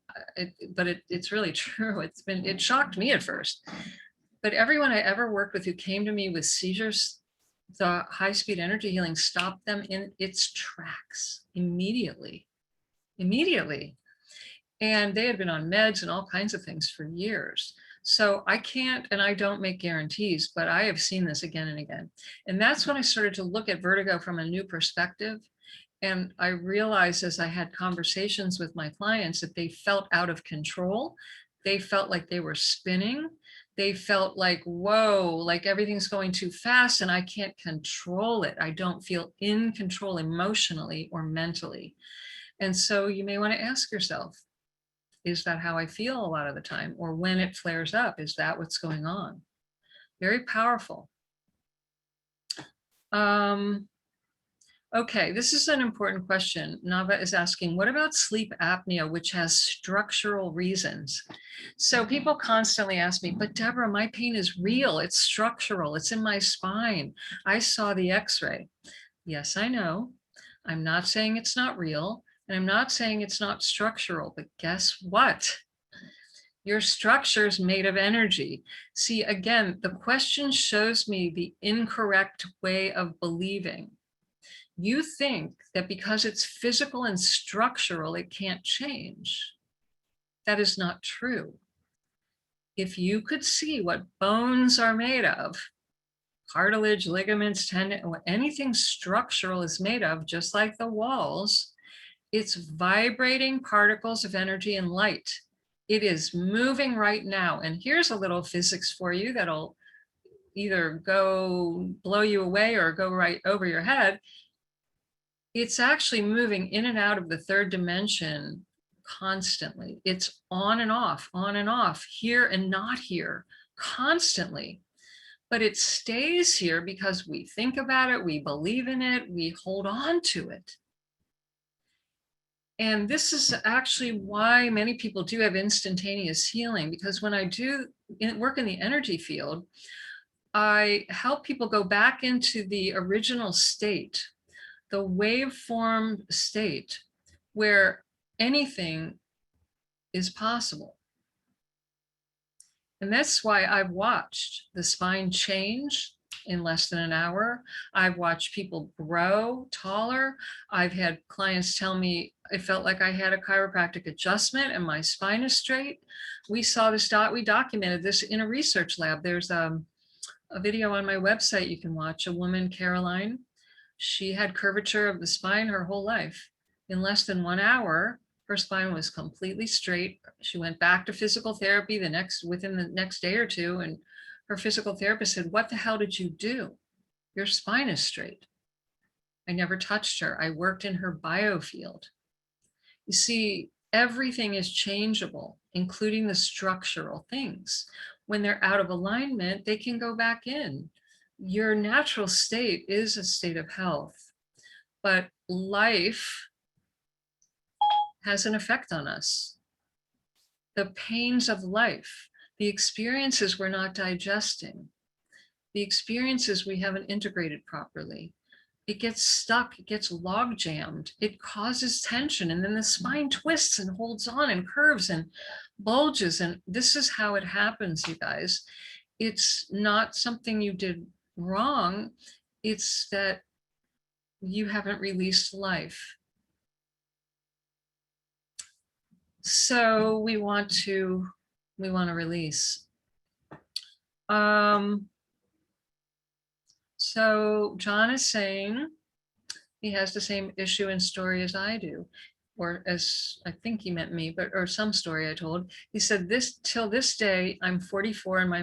it's really true. It shocked me at first, but everyone I ever worked with who came to me with seizures, the high-speed energy healing stopped them in its tracks immediately. And they had been on meds and all kinds of things for years. So I can't, and I don't make guarantees, but I have seen this again and again. And that's when I started to look at vertigo from a new perspective. And I realized as I had conversations with my clients that they felt out of control. They felt like they were spinning. They felt like, whoa, like everything's going too fast and I can't control it. I don't feel in control emotionally or mentally. And so you may want to ask yourself, is that how I feel a lot of the time? Or when it flares up, is that what's going on? Very powerful. Okay, this is an important question. Nava is asking, what about sleep apnea, which has structural reasons? So people constantly ask me, but Deborah, my pain is real. It's structural. It's in my spine. I saw the x-ray. Yes, I know. I'm not saying it's not real. And I'm not saying it's not structural, but guess what? Your structure is made of energy. See, again, the question shows me the incorrect way of believing. You think that because it's physical and structural, it can't change. That is not true. If you could see what bones are made of, cartilage, ligaments, tendon, anything structural is made of, just like the walls, it's vibrating particles of energy and light. It is moving right now. And here's a little physics for you that'll either go blow you away or go right over your head. It's actually moving in and out of the 3rd dimension constantly. It's on and off, here and not here, constantly. But it stays here because we think about it, we believe in it, we hold on to it. And this is actually why many people do have instantaneous healing, because when I do work in the energy field, I help people go back into the original state, the waveform state, where anything is possible. And that's why I've watched the spine change in less than an hour. I've watched people grow taller. I've had clients tell me it felt like I had a chiropractic adjustment and my spine is straight. We saw this, we documented this in a research lab. There's a video on my website you can watch. A woman, Caroline, she had curvature of the spine her whole life. In less than 1 hour, her spine was completely straight. She went back to physical therapy within the next day or two, and her physical therapist said, "What the hell did you do? Your spine is straight." I never touched her. I worked in her biofield. You see, everything is changeable, including the structural things. When they're out of alignment, they can go back in. Your natural state is a state of health, but life has an effect on us. The pains of life, the experiences we're not digesting, the experiences we haven't integrated properly. It gets stuck, it gets log jammed, it causes tension, and then the spine twists and holds on and curves and bulges. And this is how it happens, you guys. It's not something you did wrong. It's that you haven't released life. So we want to release. So John is saying he has the same issue and story as I do, or as I think he meant me, or some story I told. He said, till this day, I'm 44 and my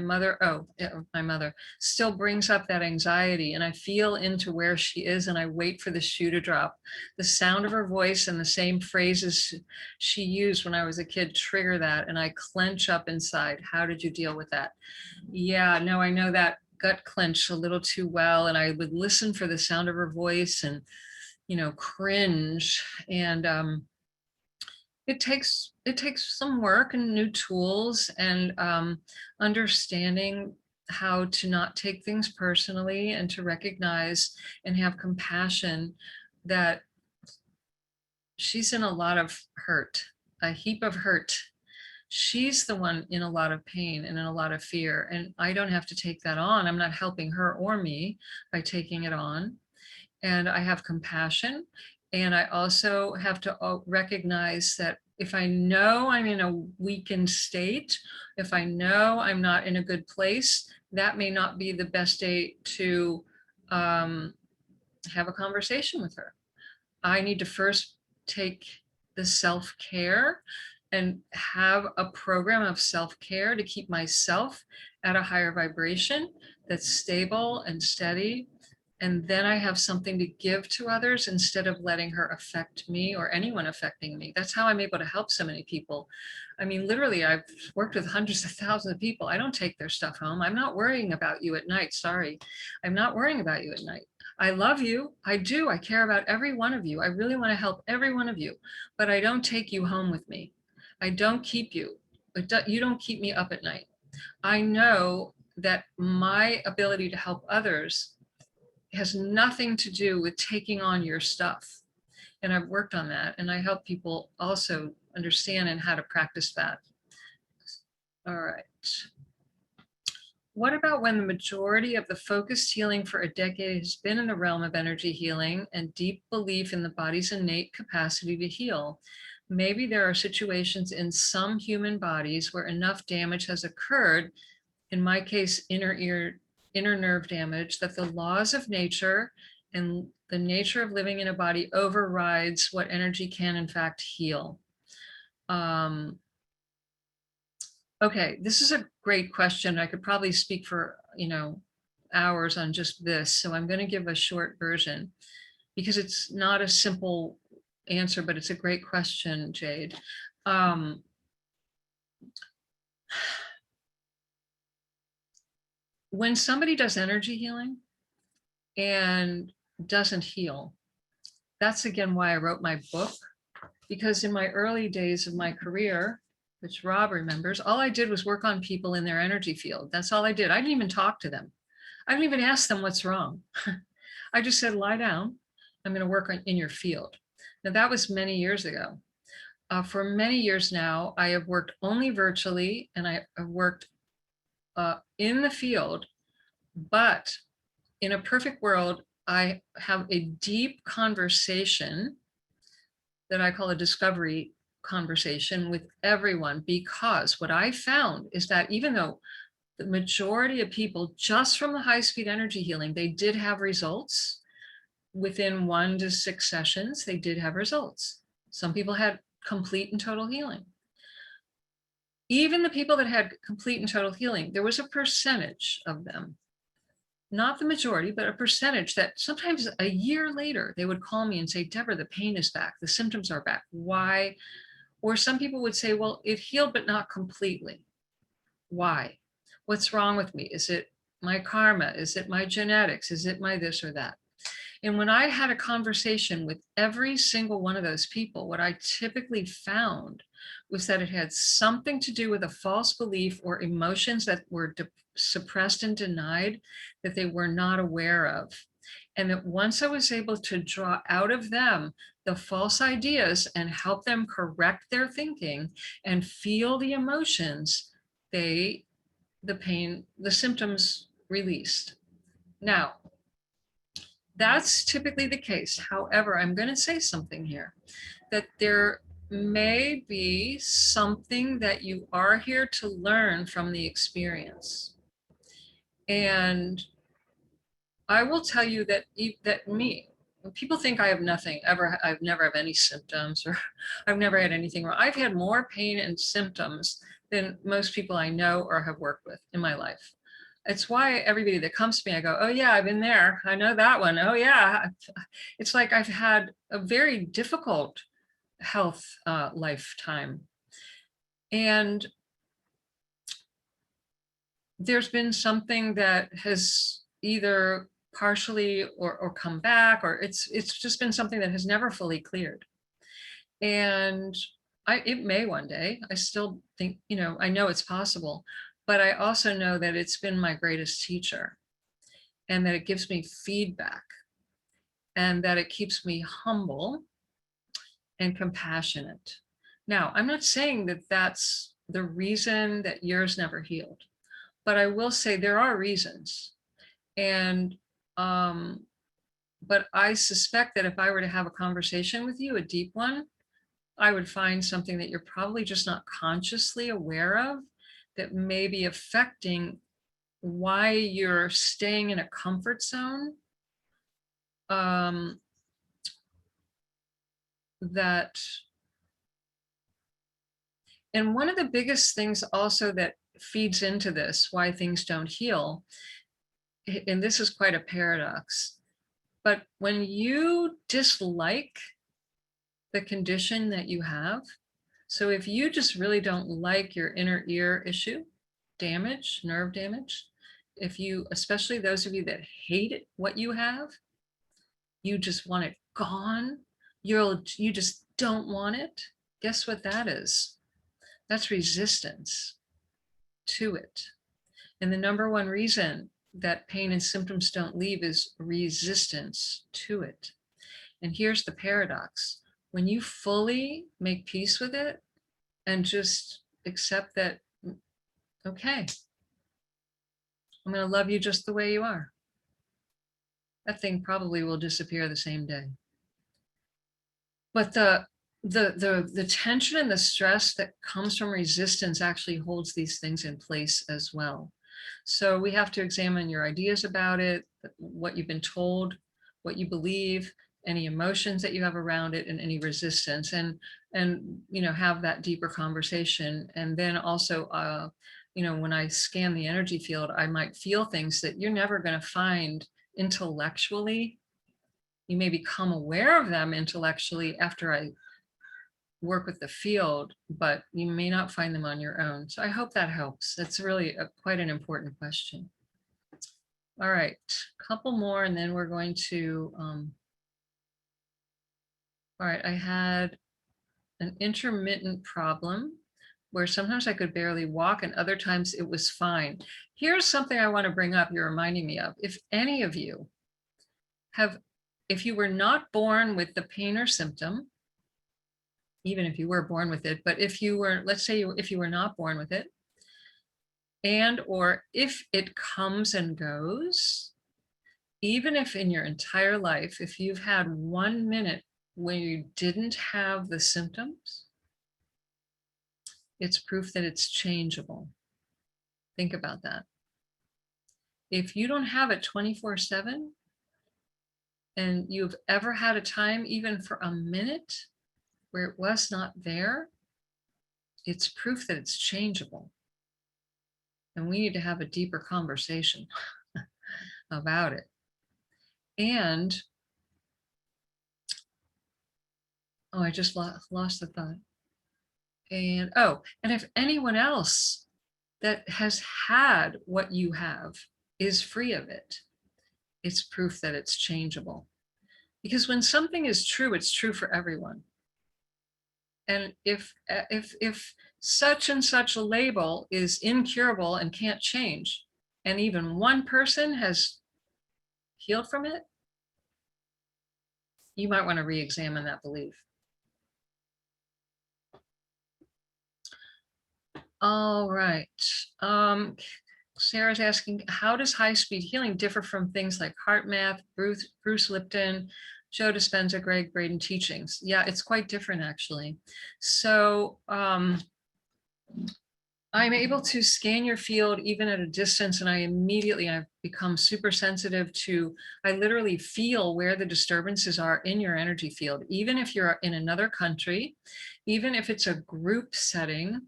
mother still brings up that anxiety, and I feel into where she is and I wait for the shoe to drop. The sound of her voice and the same phrases she used when I was a kid trigger that, and I clench up inside. How did you deal with that? Yeah, no, I know that gut clench a little too well, and I would listen for the sound of her voice and cringe. And it takes some work and new tools, and understanding how to not take things personally, and to recognize and have compassion that she's in a lot of hurt, a heap of hurt. She's the one in a lot of pain and in a lot of fear, and I don't have to take that on. I'm not helping her or me by taking it on. And I have compassion. And I also have to recognize that if I know I'm in a weakened state, if I know I'm not in a good place, that may not be the best day to have a conversation with her. I need to first take the self-care and have a program of self-care to keep myself at a higher vibration that's stable and steady. And then I have something to give to others instead of letting her affect me or anyone affecting me. That's how I'm able to help so many people. I mean, literally, I've worked with hundreds of thousands of people. I don't take their stuff home. I'm not worrying about you at night. Sorry. I'm not worrying about you at night. I love you. I do. I care about every one of you. I really want to help every one of you, but I don't take you home with me. I don't keep you. You don't keep me up at night. I know that my ability to help others has nothing to do with taking on your stuff. And I've worked on that, and I help people also understand and how to practice that. All right. What about when the majority of the focused healing for a decade has been in the realm of energy healing and deep belief in the body's innate capacity to heal? Maybe there are situations in some human bodies where enough damage has occurred, in my case, inner nerve damage, that the laws of nature and the nature of living in a body overrides what energy can in fact heal. Okay, this is a great question. I could probably speak for, hours on just this. So I'm going to give a short version because it's not a simple answer, but it's a great question, Jade. um, when somebody does energy healing and doesn't heal, that's again why I wrote my book, because in my early days of my career, which Rob remembers, all I did was work on people in their energy field. That's all I did. I didn't even talk to them. I didn't even ask them what's wrong. I just said, lie down. I'm going to work in your field. Now, that was many years ago. For many years now, I have worked only virtually, and I have worked in the field, but in a perfect world, I have a deep conversation that I call a discovery conversation with everyone, because what I found is that even though the majority of people, just from the high-speed energy healing, they did have results within 1 to 6 sessions, they did have results. Some people had complete and total healing. Even the people that had complete and total healing, there was a percentage of them, not the majority, but a percentage that sometimes a year later, they would call me and say, Deborah, the pain is back. The symptoms are back. Why? Or some people would say, well, it healed, but not completely. Why? What's wrong with me? Is it my karma? Is it my genetics? Is it my this or that? And when I had a conversation with every single one of those people, what I typically found was that it had something to do with a false belief or emotions that were suppressed and denied that they were not aware of. And that once I was able to draw out of them the false ideas and help them correct their thinking and feel the emotions, the pain, the symptoms released. Now, that's typically the case. However, I'm going to say something here, that there may be something that you are here to learn from the experience. And I will tell you that when people think I have nothing ever, I've never had any symptoms, or I've never had anything wrong. I've had more pain and symptoms than most people I know or have worked with in my life. It's why everybody that comes to me, I go, oh yeah, I've been there. I know that one. Oh yeah. It's like I've had a very difficult health lifetime. And there's been something that has either partially or come back, or it's just been something that has never fully cleared. And it may one day. I still think, I know it's possible, but I also know that it's been my greatest teacher, and that it gives me feedback, and that it keeps me humble and compassionate. Now, I'm not saying that that's the reason that yours never healed, but I will say there are reasons. And, but I suspect that if I were to have a conversation with you, a deep one, I would find something that you're probably just not consciously aware of that may be affecting why you're staying in a comfort zone. And one of the biggest things also that feeds into this, why things don't heal, and this is quite a paradox, but when you dislike the condition that you have, so if you just really don't like your inner ear issue, damage, nerve damage, if you, especially those of you that hate it, what you have, you just want it gone, you just don't want it, guess what that is? That's resistance to it. And the number one reason that pain and symptoms don't leave is resistance to it. And here's the paradox. When you fully make peace with it and just accept that, okay, I'm going to love you just the way you are, that thing probably will disappear the same day. But the tension and the stress that comes from resistance actually holds these things in place as well. So we have to examine your ideas about it, what you've been told, what you believe, any emotions that you have around it, and any resistance, and have that deeper conversation. And then also, when I scan the energy field, I might feel things that you're never going to find intellectually. You may become aware of them intellectually after I work with the field, but you may not find them on your own. So I hope that helps. That's really quite an important question. All right, a couple more, and then we're going to, all right, I had an intermittent problem where sometimes I could barely walk and other times it was fine. Here's something I want to bring up, you're reminding me of. If any of you have, if you were not born with the pain or symptom, even if you were born with it, but if you were, let's say if you were not born with it, and or if it comes and goes, even if in your entire life, if you've had 1 minute where you didn't have the symptoms, it's proof that it's changeable. Think about that. If you don't have it 24/7, and you've ever had a time, even for a minute, where it was not there, it's proof that it's changeable. And we need to have a deeper conversation about it. And, oh, I just lost the thought. And, oh, and if anyone else that has had what you have is free of it, it's proof that it's changeable. Because when something is true, it's true for everyone. And if such and such a label is incurable and can't change, and even one person has healed from it, you might want to re-examine that belief. All right. Sarah's asking, how does high-speed healing differ from things like HeartMath, Bruce Lipton, Joe Dispenza, Gregg Braden teachings? Yeah, it's quite different, actually. So I'm able to scan your field even at a distance, and I've become super sensitive to, I literally feel where the disturbances are in your energy field, even if you're in another country, even if it's a group setting.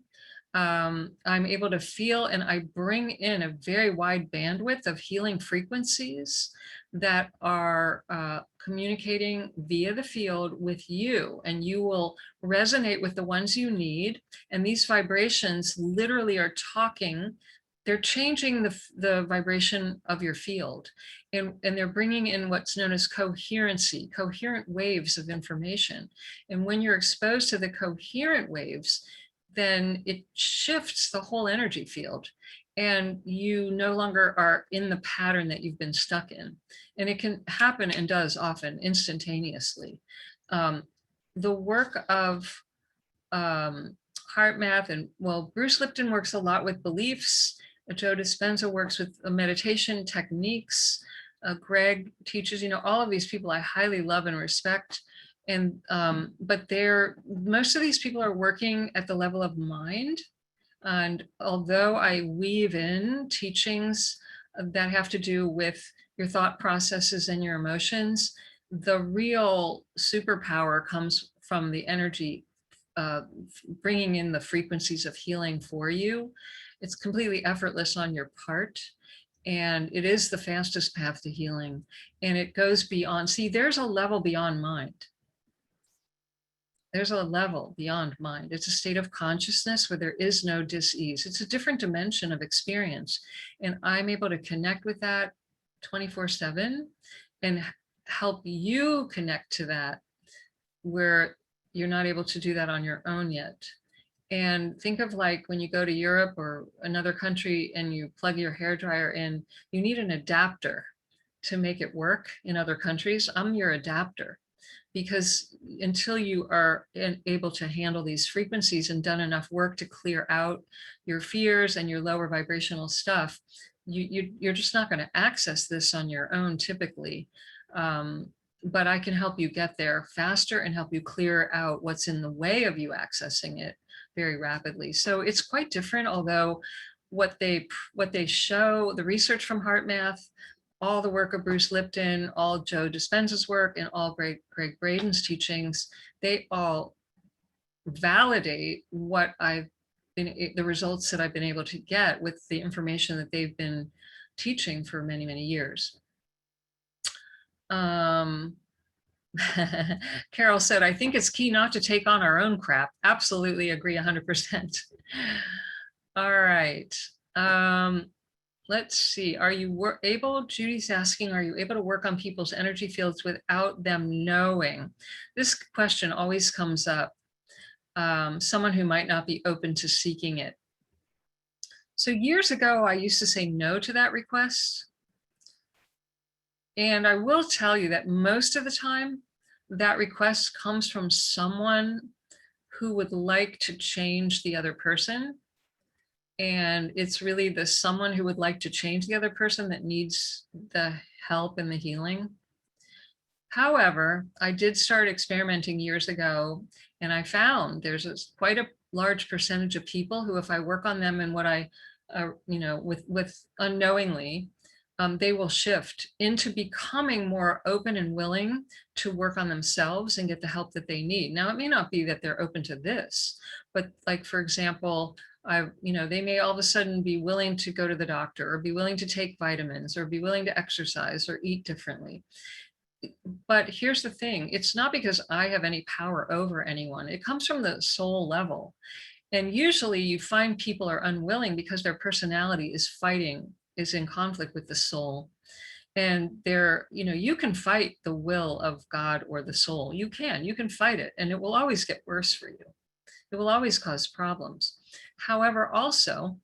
I'm able to feel, and I bring in a very wide bandwidth of healing frequencies that are communicating via the field with you, and you will resonate with the ones you need. And these vibrations literally are talking, they're changing the vibration of your field, and they're bringing in what's known as coherency, coherent waves of information. And when you're exposed to the coherent waves, then it shifts the whole energy field, and you no longer are in the pattern that you've been stuck in. And it can happen, and does often, instantaneously. The work of HeartMath, and, well, Bruce Lipton works a lot with beliefs. Joe Dispenza works with meditation techniques. Greg teaches, all of these people I highly love and respect. And but most of these people are working at the level of mind. And although I weave in teachings that have to do with your thought processes and your emotions, the real superpower comes from the energy, bringing in the frequencies of healing for you. It's completely effortless on your part. And it is the fastest path to healing. And it goes beyond, see, there's a level beyond mind. There's a level beyond mind. It's a state of consciousness where there is no dis-ease. It's a different dimension of experience. And I'm able to connect with that 24/7 and help you connect to that where you're not able to do that on your own yet. And think of, like, when you go to Europe or another country and you plug your hairdryer in, you need an adapter to make it work in other countries. I'm your adapter. Because until you are able to handle these frequencies and done enough work to clear out your fears and your lower vibrational stuff, you're just not going to access this on your own typically. But I can help you get there faster and help you clear out what's in the way of you accessing it very rapidly. So it's quite different, although what they show, the research from HeartMath, all the work of Bruce Lipton, all Joe Dispenza's work, and all Gregg Braden's teachings, they all validate what the results that I've been able to get with the information that they've been teaching for many, many years. Carol said, I think it's key not to take on our own crap. Absolutely agree 100%. All right. Let's see. Are you able, Judy's asking, are you able to work on people's energy fields without them knowing? This question always comes up. Someone who might not be open to seeking it. So years ago, I used to say no to that request. And I will tell you that most of the time, that request comes from someone who would like to change the other person. And it's really the someone who would like to change the other person that needs the help and the healing. However, I did start experimenting years ago, and I found there's quite a large percentage of people who, if I work on them and what I, with unknowingly, they will shift into becoming more open and willing to work on themselves and get the help that they need. Now, it may not be that they're open to this, but like, for example, they may all of a sudden be willing to go to the doctor or be willing to take vitamins or be willing to exercise or eat differently. But here's the thing, it's not because I have any power over anyone. It comes from the soul level. And usually you find people are unwilling because their personality is in conflict with the soul. And you can fight the will of God or the soul. You can fight it, and it will always get worse for you. It will always cause problems. However, also,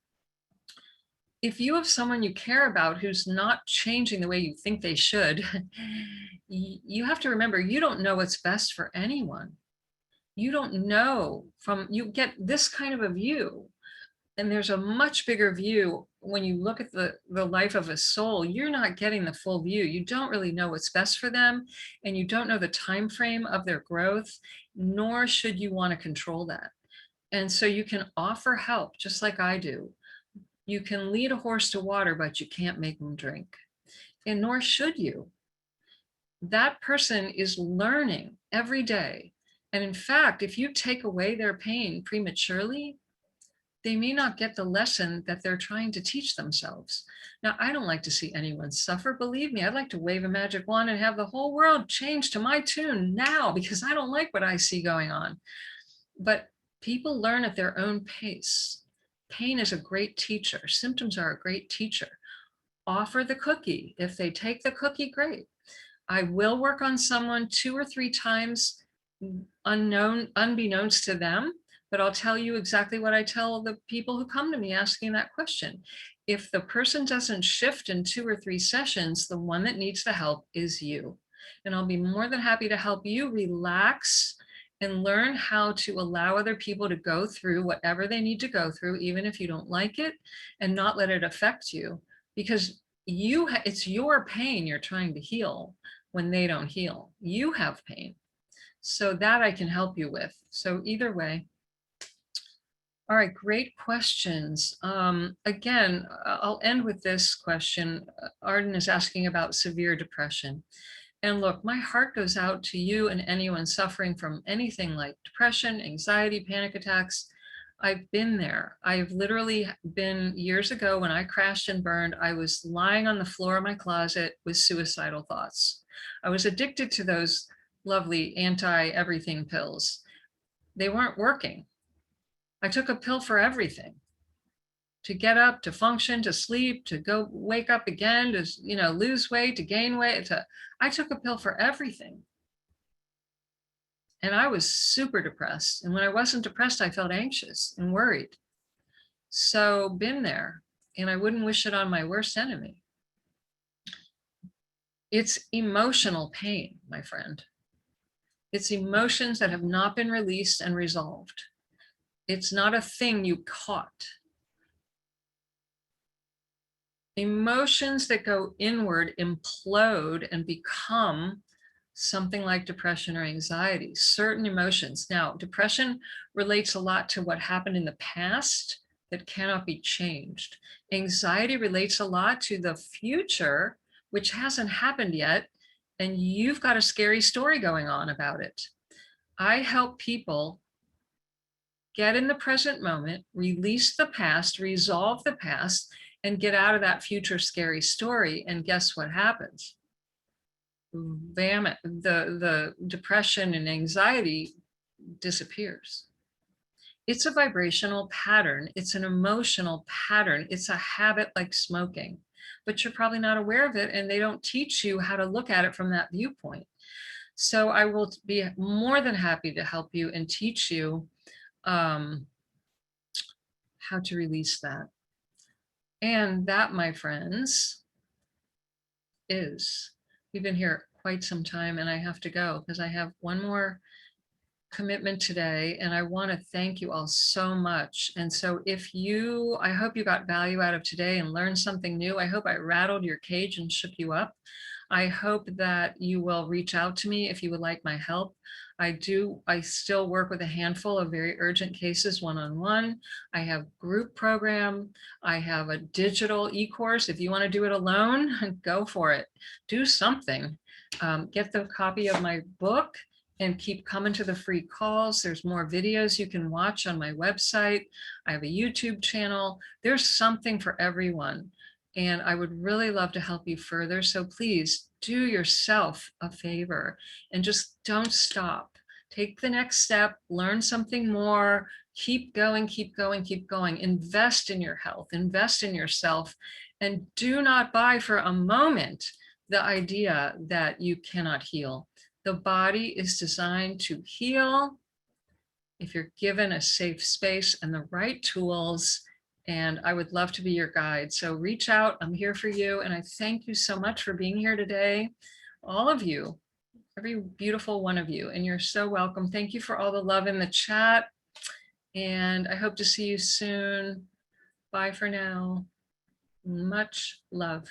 if you have someone you care about who's not changing the way you think they should, you have to remember, you don't know what's best for anyone. You don't know you get this kind of a view, and there's a much bigger view when you look at the life of a soul. You're not getting the full view. You don't really know what's best for them, and you don't know the time frame of their growth, nor should you want to control that. And so you can offer help, just like I do. You can lead a horse to water, but you can't make them drink, and nor should you. That person is learning every day. And in fact, if you take away their pain prematurely, they may not get the lesson that they're trying to teach themselves. Now, I don't like to see anyone suffer. Believe me, I'd like to wave a magic wand and have the whole world change to my tune now, because I don't like what I see going on. But people learn at their own pace. Pain is a great teacher. Symptoms are a great teacher. Offer the cookie. If they take the cookie, great. I will work on someone 2 or 3 times unbeknownst to them, but I'll tell you exactly what I tell the people who come to me asking that question. If the person doesn't shift in 2 or 3 sessions, the one that needs the help is you. And I'll be more than happy to help you relax and learn how to allow other people to go through whatever they need to go through, even if you don't like it, and not let it affect you, because it's your pain you're trying to heal. When they don't heal, you have pain. So that I can help you with. So either way. All right, great questions. Again, I'll end with this question. Arden is asking about severe depression. And look, my heart goes out to you and anyone suffering from anything like depression, anxiety, panic attacks. I've been there. I've literally been years ago when I crashed and burned. I was lying on the floor of my closet with suicidal thoughts. I was addicted to those lovely anti-everything pills. They weren't working. I took a pill for everything, to get up, to function, to sleep, to go wake up again, to lose weight, to gain weight. I took a pill for everything. And I was super depressed. And when I wasn't depressed, I felt anxious and worried. So been there, and I wouldn't wish it on my worst enemy. It's emotional pain, my friend. It's emotions that have not been released and resolved. It's not a thing you caught. Emotions that go inward implode and become something like depression or anxiety, certain emotions. Now, depression relates a lot to what happened in the past that cannot be changed. Anxiety relates a lot to the future, which hasn't happened yet, and you've got a scary story going on about it. I help people get in the present moment, release the past, resolve the past, and get out of that future scary story. And guess what happens? the depression and anxiety disappears. It's a vibrational pattern. It's an emotional pattern. It's a habit like smoking, but you're probably not aware of it, and they don't teach you how to look at it from that viewpoint. So I will be more than happy to help you and teach you how to release that. And that, my friends, is, we've been here quite some time, and I have to go because I have one more commitment today, and I want to thank you all so much. And so I hope you got value out of today and learned something new. I hope I rattled your cage and shook you up. I hope that you will reach out to me if you would like my help. I still work with a handful of very urgent cases one-on-one. I have group program. I have a digital e-course. If you want to do it alone, go for it. Do something. Get the copy of my book and keep coming to the free calls. There's more videos you can watch on my website. I have a YouTube channel. There's something for everyone. And I would really love to help you further. So please do yourself a favor and just don't stop. Take the next step, learn something more, keep going, keep going, keep going. Invest in your health, invest in yourself, and do not buy for a moment the idea that you cannot heal. The body is designed to heal if you're given a safe space and the right tools. And I would love to be your guide. So reach out. I'm here for you. And I thank you so much for being here today. All of you, every beautiful one of you. And you're so welcome. Thank you for all the love in the chat. And I hope to see you soon. Bye for now. Much love.